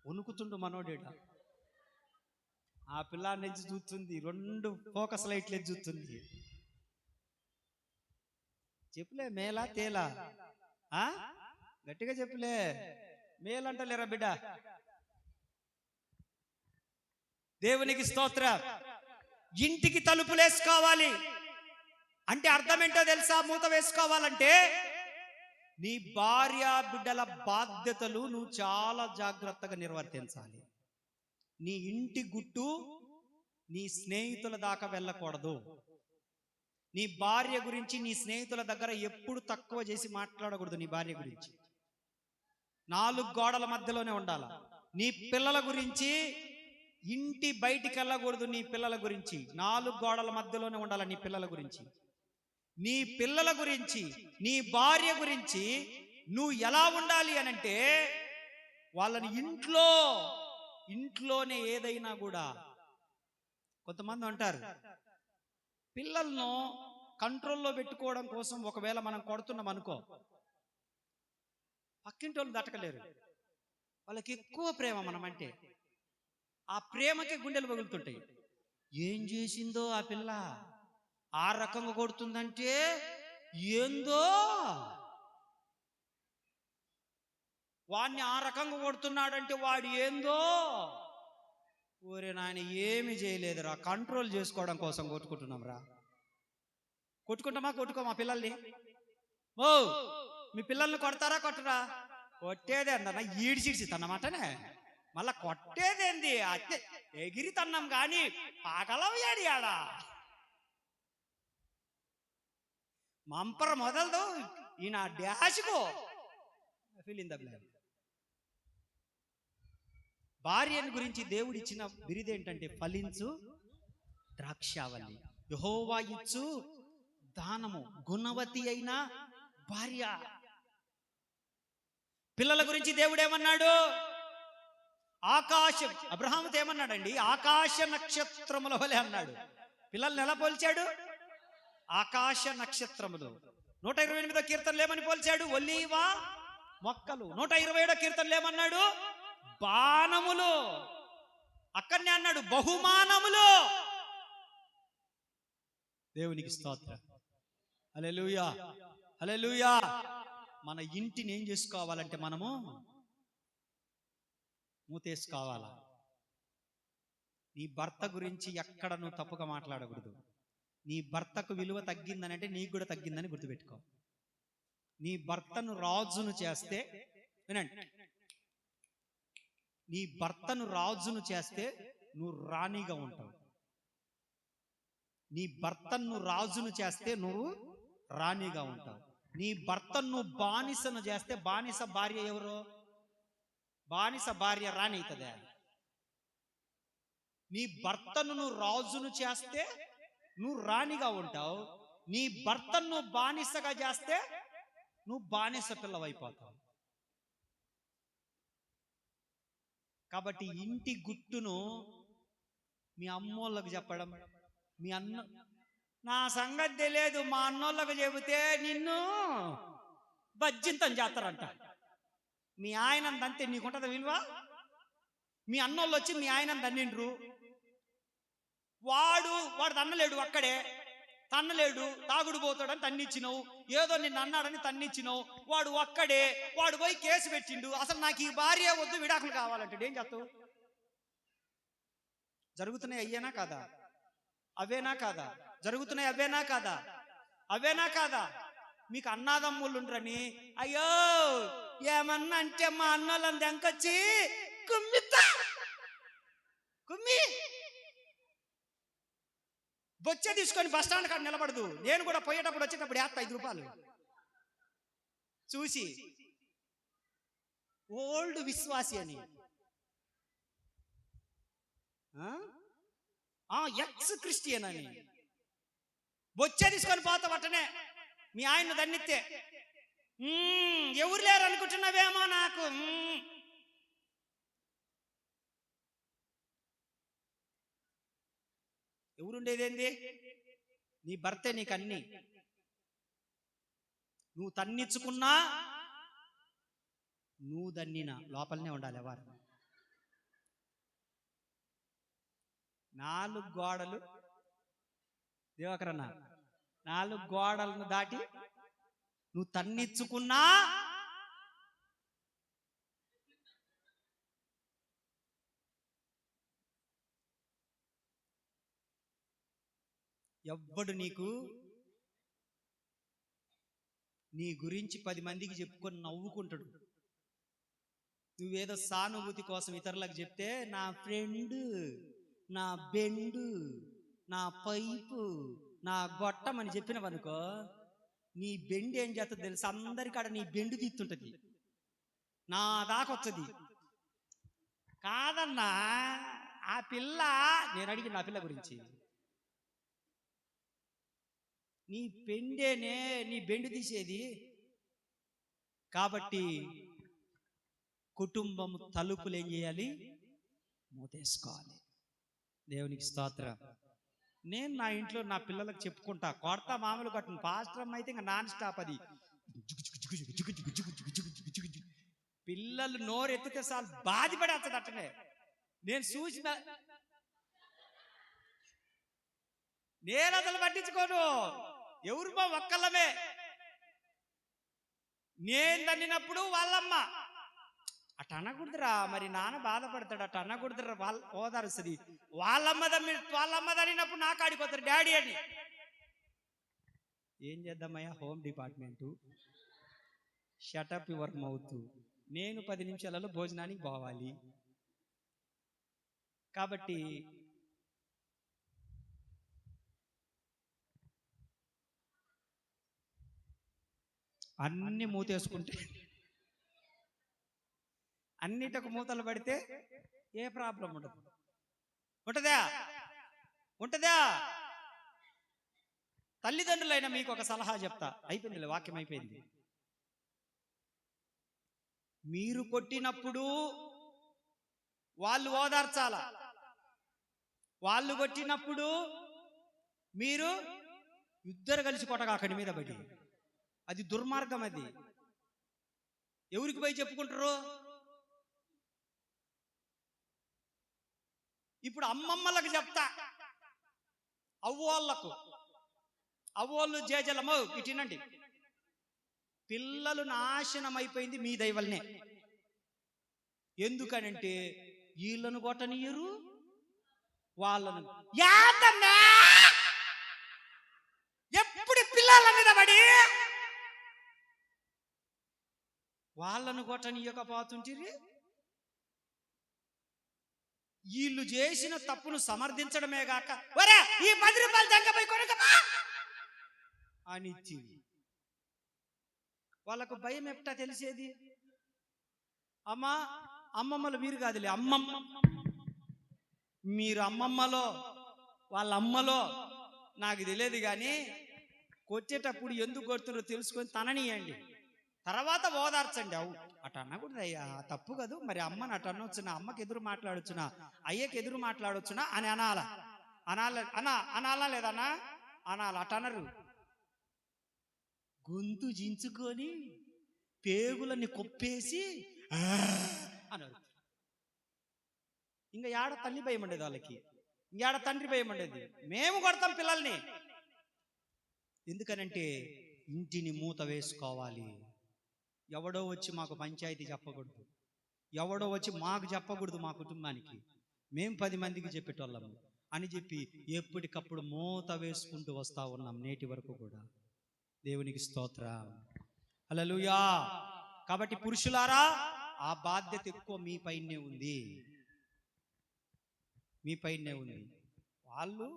[SPEAKER 1] వణుకుతుండు మనోడేట. ఆ పిల్లాన్ని ఎజ్జు చూస్తుంది, 2 ఫోకస్ లైట్లు ఎజ్జు చూస్తుంది. చెప్పులే మేలా తేలా? గట్టిగా చెప్పులే. మేలంటలేరా బిడ్డ? దేవునికి స్తోత్ర. ఇంటికి తలుపులు వేసుకోవాలి అంటే అర్థం ఏంటో తెలుసా? మూత వేసుకోవాలంటే నీ భార్య బిడ్డల బాధ్యతలు నువ్వు చాలా జాగ్రత్తగా నిర్వర్తించాలి. నీ ఇంటి గుట్టు నీ స్నేహితుల దాకా వెళ్ళకూడదు. నీ భార్య గురించి నీ స్నేహితుల దగ్గర ఎప్పుడు తక్కువ చేసి మాట్లాడకూడదు. నీ భార్య గురించి 4 గోడల మధ్యలోనే ఉండాలి. నీ పిల్లల గురించి ఇంటి బయటికి వెళ్ళకూడదు. నీ పిల్లల గురించి 4 గోడల మధ్యలోనే ఉండాలి. నీ పిల్లల గురించి, నీ పిల్లల గురించి, నీ భార్య గురించి నువ్వు ఎలా ఉండాలి అనంటే, వాళ్ళని ఇంట్లోనే ఏదైనా కూడా, కొంతమంది అంటారు పిల్లలను కంట్రోల్లో పెట్టుకోవడం కోసం ఒకవేళ మనం కొడుతున్నాం అనుకో, పక్కింటి వాళ్ళు దట్టకలేరు. వాళ్ళకి ఎక్కువ ప్రేమ మనం అంటే, ఆ ప్రేమకి గుండెలు పగులుతుంటాయి. ఏం చేసిందో ఆ పిల్ల ఆ రకంగా కొడుతుందంటే ఏందో, వాడిని ఆ రకంగా కొడుతున్నాడంటే వాడు ఏందో. ఊరే నాయన, ఏమి చేయలేదురా, కంట్రోల్ చేసుకోవడం కోసం కొట్టుకుంటున్నాం రా. కొట్టుకోమా పిల్లల్ని? ఓ, మీ పిల్లల్ని కొడతారా కొట్టరా? కొట్టేదే అన్న ఈడిచిడిచి తన్నమాటనే, మళ్ళా కొట్టేదేంది? అత్తే ఎగిరి తన్నాం కానీ పాకలవ్యాడి ఆడా మంపర మొదలదు ఈయన డాషుకో ఫీల్ ఇన్ ద బ్లాంక్. భార్యను గురించి దేవుడు ఇచ్చిన బిరుదేంటంటే ఫలించు ద్రాక్షావల్లి, యెహోవా ఇచ్చు దానము, గుణవతి అయిన భార్య. పిల్లల గురించి దేవుడు ఏమన్నాడు? ఆకాశం, అబ్రహాముతో ఏమన్నాడండి? ఆకాశ నక్షత్రముల వలె అన్నాడు. పిల్లల్ని ఎలా పోల్చాడు? ఆకాశ నక్షత్రములు. 128వ కీర్తనలు ఏమని పోల్చాడు? ఒలీవా మొక్కలు. 127వ కీర్తనలు ఏమన్నాడు? బాణములు. అక్కడనే అన్నాడు బహుమానములు. దేవునికి స్తోత్రం. హల్లెలూయా, హల్లెలూయా. మన ఇంటిని ఏం చేసుకోవాలంటే మనము మూతేసుకోవాలా. నీ భర్త గురించి ఎక్కడ నువ్వు తప్పుగా మాట్లాడకూడదు. నీ భర్తకు విలువ తగ్గిందనంటే నీకు కూడా తగ్గిందని గుర్తుపెట్టుకో. నీ భర్తను రాజును చేస్తే, వినండి, నీ భర్తను రాజును చేస్తే నువ్వు రాణిగా ఉంటావు. నీ భర్తను రాజును చేస్తే నువ్వు రాణిగా ఉంటావు. నీ భర్తను బానిసను చేస్తే, బానిస భార్య ఎవరు? బానిస భార్య రాణి అవుతుందా? నీ భర్తను నువ్వు రాజును చేస్తే నువ్వు రాణిగా ఉంటావు. నీ భర్తను బానిసగా చేస్తే నువ్వు బానిస పిల్లవైపోతావు. కాబట్టి ఇంటి గుట్టును మీ అమ్మోళ్ళకు చెప్పడం, మీ అన్న నా సంగతి తెలియదు మా అన్నోళ్ళకు చెబితే నిన్ను బజ్జింతం చేస్తారంట. మీ ఆయన అంతే, నీకుంటది విలువ? మీ అన్నోళ్ళు వచ్చి మీ ఆయన తన్నిండ్రు, వాడు తన్నలేడు, అక్కడే తన్నలేడు, తాగుడు పోతాడని తన్నిచ్చినావు, ఏదో నిన్ను అన్నాడని తన్నిచ్చినావు, వాడు పోయి కేసు పెట్టిండు. అసలు నాకు ఈ భార్య వద్దు, విడాకులు కావాలంటే ఏం చేస్తావు? జరుగుతున్నాయి అయ్యేనా కాదా? అవేనా కాదా? జరుగుతున్నాయి అవేనా కాదా? అవేనా కాదా? మీకు అన్నాదమ్ములు ఉండరని అయ్యో ఏమన్నా అంటే మా అన్నోళ్ళని దెంకొచ్చి కుమ్మి బొచ్చే తీసుకొని బస్ స్టాండ్ కాడ నిలబడదు. నేను కూడా పోయేటప్పుడు వచ్చేటప్పుడు 5 రూపాయలు చూసి ఓల్డ్ విశ్వాసి అని, ఎక్స్ క్రిస్టియన్ అని బొచ్చే తీసుకొని పోతా పట్టనే మీ ఆయన దన్నితే ఎవరు లేరు అనుకుంటున్నావేమో. నాకు ఎవరుండేదేంది? నీ భర్తే నీకు అన్ని. నువ్వు తన్నిచ్చుకున్నా నువ్వు దన్నినా లోపలనే ఉండాలి. ఎవరు 4 గోడలు దేవకరన్న 4 గోడలను దాటి నువ్వు తన్నిచ్చుకున్నా ఎవ్వడు నీకు నీ గురించి 10 మందికి చెప్పుకొని నవ్వుకుంటాడు. నువ్వేదో సానుభూతి కోసం ఇతరులకు చెప్తే నా ఫ్రెండ్, నా బెండు, నా పైపు, నా గొట్టం అని చెప్పినవనుకో, నీ బెండు ఏం చేస్తుంది తెలుసు? అందరికాడ నీ బెండు తీస్తుంటది, నా దాకొచ్చది. కాదన్నా ఆ పిల్ల, నేను అడిగిన ఆ పిల్ల గురించి, నీ పెండేనే నీ బెండు తీసేది. కాబట్టి కుటుంబం తలుపులు ఏం చేయాలి? మూతేసుకోవాలి. దేవునికి స్తోత్రం. నేను నా ఇంట్లో నా పిల్లలకు చెప్పుకుంటా, కొడతా మామూలు కట్టును. పాస్టర్ అమ్మ అయితే ఇంకా నాన్ స్టాప్ అది. పిల్లలు నోరు ఎత్తితే చాలు బాధపడేస్తుంది అట్టనే. నేను చూసిన నేను అసలు పట్టించుకోను. ఎవరు మా ఒక్కళ్ళమే. నేను తన్నినప్పుడు వాళ్ళమ్మ అట్ట అనకూడదురా, మరి నాన్న బాధపడతాడు, అట్ట అనకూడదురా, వాళ్ళ ఓదారుస్తుంది. వాళ్ళమ్మ తన్నినప్పుడు నాకు ఆడిపోతారు డాడీ అని. ఏం చేద్దామయ్యా? Home department shut up your mouth. నేను 10 నిమిషాలలో భోజనానికి పోవాలి. కాబట్టి అన్ని మూతేసుకుంటే, అన్నిటకు మూతలు పడితే ఏ ప్రాబ్లం ఉండదు. ఉంటదా? తల్లిదండ్రులైన మీకు ఒక సలహా చెప్తా. అయిపోయింది, వాక్యం అయిపోయింది. మీరు కొట్టినప్పుడు వాళ్ళు ఓదార్చాల, వాళ్ళు కొట్టినప్పుడు మీరు ఇద్దరు కలిసి కొట్టగా అక్కడి మీద పడి. అది దుర్మార్గం. అది ఎవరికి పోయి చెప్పుకుంటారు? ఇప్పుడు అమ్మమ్మలకు చెప్తా, అవ్వోళ్ళు జేజలమ్మో ఇటినండి. పిల్లలు నాశనం అయిపోయింది మీ దయవల్లనే. ఎందుకనంటే వీళ్ళను కొట్టనియరు, వాళ్ళను. ఎప్పుడు పిల్లల మీద పడి వాళ్ళను కొట్టనియకపోతుంటిరి. వీళ్ళు చేసిన తప్పును సమర్థించడమే గాక, ఒరే ఈ 10 రూపాయలు దగ్గపోయి కొనకమా అనిచ్చి వాళ్ళకు భయం ఎట్టా తెలిసేది? అమ్మమ్మలు మీరు కాదులే, మీరు అమ్మమ్మలో వాళ్ళ అమ్మలో నాకు తెలియదు, కానీ కొట్టేటప్పుడు ఎందుకు కొడుతున్నారో తెలుసుకొని తననియండి, తర్వాత ఓదార్చండి. అవు అట అనకూడదు అయ్యా, తప్పు కదూ. మరి అమ్మని అట అనొచ్చునా, అమ్మకి ఎదురు మాట్లాడొచ్చునా, అయ్యకి ఎదురు మాట్లాడొచ్చునా అని అనాలా లేదన్నా? అనాలి. అట అనరు. గొంతు జించుకొని పేగులని కొప్పేసి అన్నారు. ఇంకా ఏడ తల్లి భయం ఉండేది వాళ్ళకి, ఇంకేడ తండ్రి భయం ఉండేది. మేము కొడతాం పిల్లల్ని. ఎందుకనంటే ఇంటిని మూత వేసుకోవాలి. ఎవడో వచ్చి మాకు పంచాయతీ చెప్పకూడదు, ఎవడో వచ్చి మాకు చెప్పకూడదు. మా కుటుంబానికి మేము 10 మందికి చెప్పేటోళ్ళము అని చెప్పి ఎప్పటికప్పుడు మూత వేసుకుంటూ వస్తా ఉన్నాం నేటి వరకు కూడా. దేవునికి స్తోత్రం. హల్లెలూయా. కాబట్టి పురుషులారా, ఆ బాధ్యత ఎక్కువ మీ పైనే ఉంది, మీ పైనే ఉంది. వాళ్ళు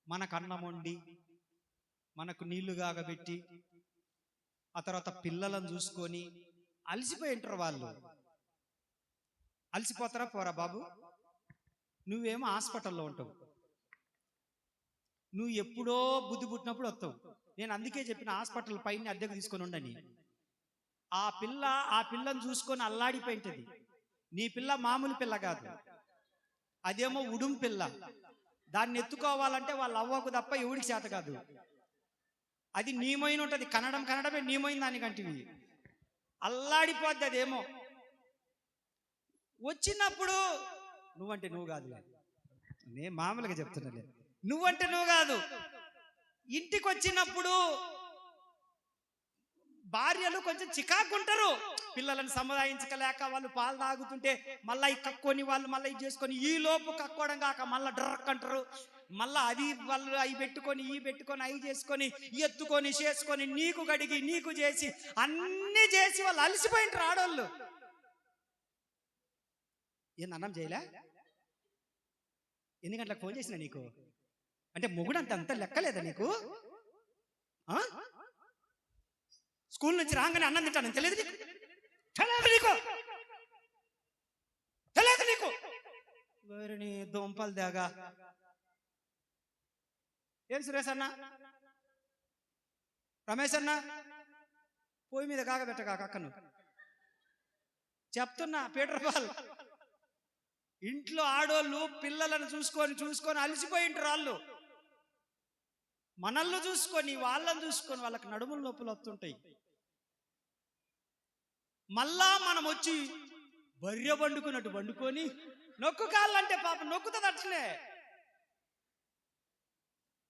[SPEAKER 1] మనకు అన్నం వండి, మనకు నీళ్లు కాగబెట్టి, ఆ తర్వాత పిల్లలను చూసుకొని అలసిపోయి ఉంటారు. వాళ్ళు అలసిపోతారా? పోరా బాబు, నువ్వేమో హాస్పిటల్లో ఉంటావు, నువ్వు ఎప్పుడో బుద్ధి పుట్టినప్పుడు వస్తావు. నేను అందుకే చెప్పిన హాస్పిటల్ పైన అద్దెకు తీసుకొని ఉండని. ఆ పిల్లను చూసుకొని అల్లాడిపోయింటది. నీ పిల్ల మామూలు పిల్ల కాదు, అదేమో ఉడుం పిల్ల. దాన్ని ఎత్తుకోవాలంటే వాళ్ళ అవ్వకు తప్ప ఎవడికి చేత కాదు. అది నీమైన ఉంటుంది, కనడమే నీమైన దానికంటివి అల్లాడిపోద్ది. అదేమో వచ్చినప్పుడు నువ్వంటే నువ్వు కాదులే, నేను మామూలుగా చెప్తున్నాలే, నువ్వంటే నువ్వు కాదు. ఇంటికి వచ్చినప్పుడు భార్యలు కొంచెం చికాకుంటారు, పిల్లలను సముదాయించకలేక వాళ్ళు పాలు తాగుతుంటే మళ్ళీ ఈ కక్కొని వాళ్ళు మళ్ళీ ఇది చేసుకొని ఈ లోపు కక్కోవడం కాక మళ్ళీ డ్రక్ అంటారు. మళ్ళీ అది వాళ్ళు అవి పెట్టుకొని ఈ పెట్టుకొని అవి చేసుకొని ఎత్తుకొని చేసుకొని నీకు గడిగి నీకు చేసి అన్నీ చేసి వాళ్ళు అలసిపోయింటారు ఆడోళ్ళు. ఏంది అన్నం చేయలే, ఎన్ని గంటలకు ఫోన్ చేసిన నీకు అంటే మొగుడు అంత లెక్కలేదా నీకు? స్కూల్ నుంచి రాగానే అన్నం తింటాను తెలియదు నీకు? తెలియదు నీకు? నీ దొంపలు దాగా. ఏం సురేష్ అన్న, రమేష్ అన్న, పొయ్యి మీద కాగబెట్టగా అక్కను చెప్తున్నా. పీటర్ పాల్ ఇంట్లో ఆడోళ్ళు పిల్లలను చూసుకొని అలసిపోయింటారు. వాళ్ళు మనల్ని చూసుకొని వాళ్ళని చూసుకొని వాళ్ళకి నడుముల నొప్పులు వస్తుంటాయి. మళ్ళా మనం వచ్చి బర్రె వండుకున్నట్టు వండుకొని నొక్కు కాళ్ళు అంటే పాపం నొక్కుతుంది అట్లనే.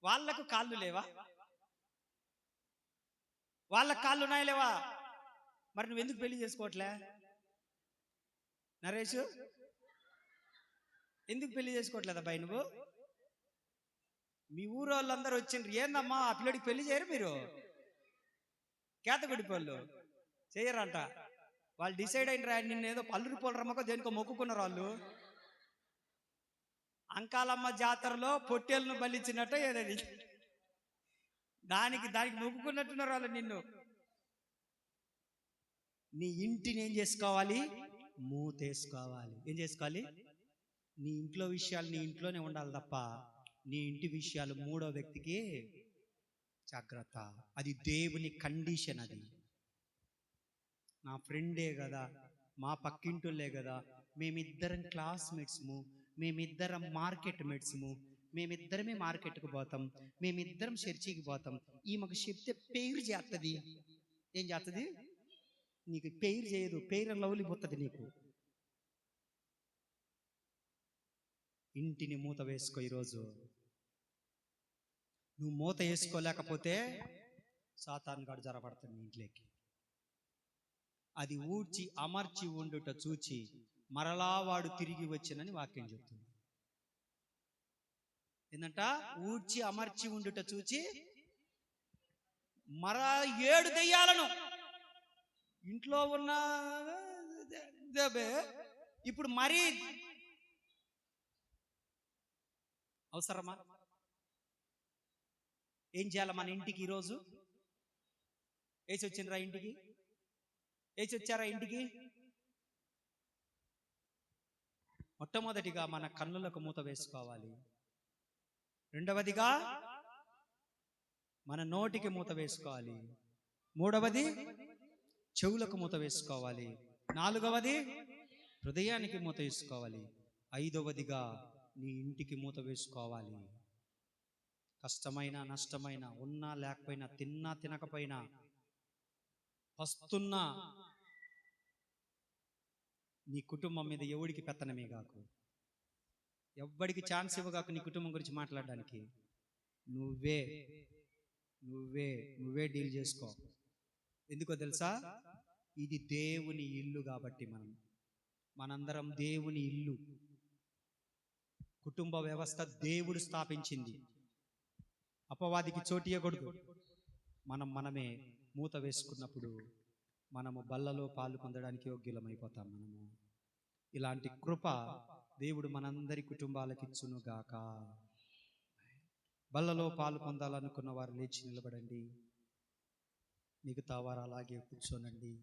[SPEAKER 1] వాళ్ళకు కాళ్ళు లేవా? వాళ్ళకు కాళ్ళు ఉన్నాయి లేవా? మరి నువ్వు ఎందుకు పెళ్లి చేసుకోవట్లే నరేష్? ఎందుకు పెళ్లి చేసుకోవట్లేదు అబ్బాయి నువ్వు? మీ ఊరు వాళ్ళందరూ వచ్చిండ్రు, ఏందమ్మా ఆ పిల్లడికి పెళ్లి చేయరు మీరు? కేతగుడిపోళ్ళు చేయరంట. వాళ్ళు డిసైడ్ అయినరా, నిన్న ఏదో పల్లూరి పోలరమ్మకో దేనికో మొక్కుకున్నారు వాళ్ళు. అంకాలమ్మ జాతరలో పొట్టేళ్ళను బలిచ్చినట్టు ఏదది, దానికి మొక్కుకున్నట్టున్నారు వాళ్ళు నిన్ను. నీ ఇంటిని ఏం చేసుకోవాలి? మూతేసుకోవాలి. ఏం చేసుకోవాలి? నీ ఇంట్లో విషయాలు నీ ఇంట్లోనే ఉండాలి తప్ప నీ ఇంటి విషయాలు మూడో వ్యక్తికి జాగ్రత్త. అది దేవుని కండిషన్. అది నా ఫ్రెండే కదా, మా పక్కింటోళ్ళే కదా, మేమిద్దరం క్లాస్మేట్స్ము, మేమిద్దరం మార్కెట్ మేట్స్ము, మేమిద్దరమే మార్కెట్కి పోతాం, మేమిద్దరం చర్చికి పోతాం. ఈమెకు చెప్తే పేరు చేస్తుంది. ఏం చేస్తుంది? నీకు పేరు చేయదు, పేరు లవ్లి పోతుంది నీకు. ఇంటిని మూత వేసుకో. ఈరోజు నువ్వు మూత వేసుకోలేకపోతే సాతాను గాడు జరపడతాడు నీ ఇంట్లోకి. అది ఊడ్చి అమర్చి ఉండుట చూచి మరలా వాడు తిరిగి వచ్చినని వాక్యం చెప్తుంది. ఏంటంట? ఊడ్చి అమర్చి ఉండుట చూచి మరా 7 దెయ్యాలను ఇంట్లో ఉన్న ఇప్పుడు మరీ అవసరమా? ఏం చేయాలి మన ఇంటికి? ఈరోజు వేసి వచ్చిండ్రా ఇంటికి, వేసి వచ్చారా ఇంటికి? మొట్టమొదటిగా మన కన్నులకు మూత వేసుకోవాలి. రెండవదిగా మన నోటికి మూత వేసుకోవాలి. మూడవది చెవులకు మూత వేసుకోవాలి. నాలుగవది హృదయానికి మూత వేసుకోవాలి. ఐదవదిగా నీ ఇంటికి మూత వేసుకోవాలి. కష్టమైన నష్టమైన, ఉన్నా లేకపోయినా, తిన్నా తినకపోయినా, వస్తున్నా, నీ కుటుంబం మీద ఎవడికి పెత్తనమే కాకు, ఎవ్వడికి ఛాన్స్ ఇవ్వగాకు నీ కుటుంబం గురించి మాట్లాడడానికి. నువ్వే డీల్ చేసుకో. ఎందుకో తెలుసా? ఇది దేవుని ఇల్లు కాబట్టి మనందరం దేవుని ఇల్లు. కుటుంబ వ్యవస్థ దేవుడు స్థాపించింది, అపవాదికి చోటియకూడదు. మనమే మూత వేసుకున్నప్పుడు మనము బల్లలో పాలు పొందడానికి యోగ్యులమైపోతాం. ఇలాంటి కృప దేవుడు మనందరి కుటుంబాలకు ఇచ్చునుగాక. బల్లలో పాలు పొందాలనుకున్న వారు లేచి నిలబడండి, మిగతా వారు అలాగే కూర్చోనండి.